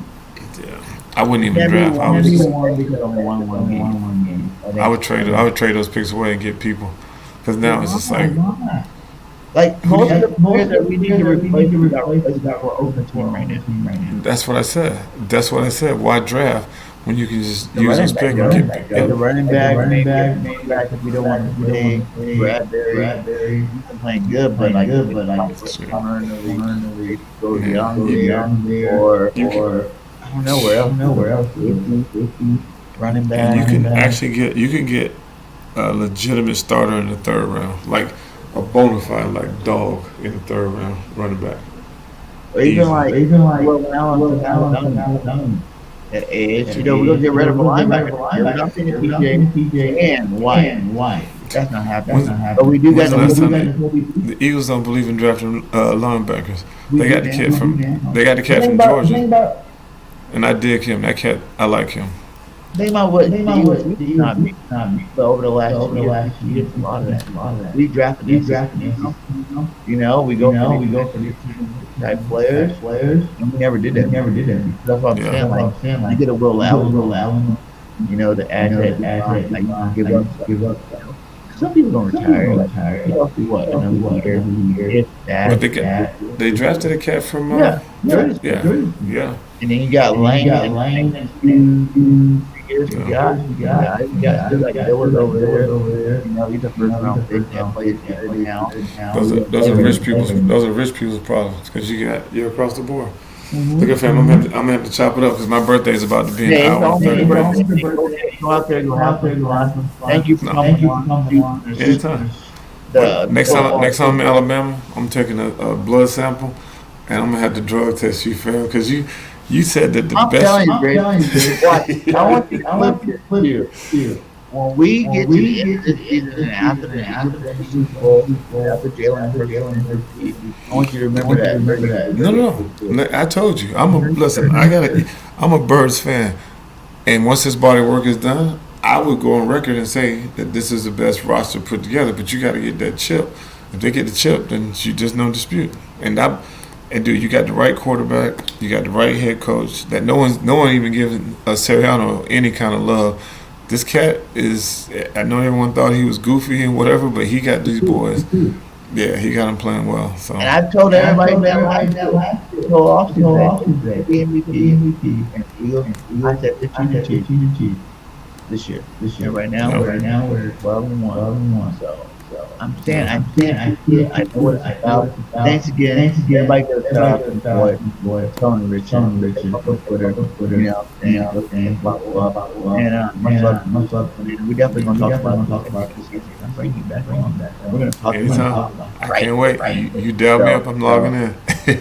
I wouldn't even draft. I would trade those picks away and get people, because now it's just like most of the players that we need to replace that we're open to right now. That's what I said. Why draft when you can just use those picks and get the running back, if we don't want to play Bradbury. He's been playing good, but like go young there, or I don't know where else. Running back. And you can actually get a legitimate starter in the 3rd round, like a bona fide like dog in the 3rd round running back. Or even like at edge. You know, we're gonna get rid of a linebacker. We're not saying TJ and White. That's not happening. But we do got When's the last time the Eagles don't believe in drafting linebackers. They got the kid from Georgia, and I dig him. That cat, I like him. They might what not me. But over the last year, a lot of that. We drafted these, you know, we go for these type players, and we never did that. That's what I'm saying. Like, you get a Will Allen, you know, to add that, like, give up. Some people don't retire. What? If that. But they drafted a cat from Yeah. And And then you got Lane and 2 years. You got still like Dillard over there. You know, he's a first round pick that plays good now. Those are rich people's problems because you're across the board. Look at fam, I'm gonna have to chop it up because my birthday is about to be an hour and 30 minutes. Go out there, go have fun. Thank you for coming on. Anytime. Next time I'm in Alabama, I'm taking a blood sample and I'm gonna have to drug test you, fam, because you said that the best. I'm telling you, Greg. I want you to flip here. When we get to the end of the season and after the Super Bowl, after Jalen Hurts, I want you to remember that. No. I told you. I'm a Birds fan, and once this body work is done, I would go on record and say that this is the best roster put together. But you got to get that chip. If they get the chip, then you just no dispute. And dude, you got the right quarterback, you got the right head coach. That no one even giving Sirianni any kind of love. This cat is, I know everyone thought he was goofy and whatever, but he got these boys. Yeah, he got them playing well. So. And I've told everybody that last offseason that the MVP. And I said 15-2 this year. Right now we're 12-1. So I'm saying I know what it's about. Thanks again. Everybody goes boy, Tony Richardson, Twitter, you know, and blah blah. And much love. We definitely gonna talk about this season. I'm bringing you back on that. We're gonna talk about. I can't wait. You dial me up. I'm logging in.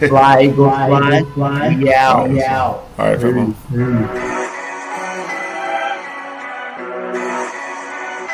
Fly, Eagles, fly. Yeah. All right, everyone.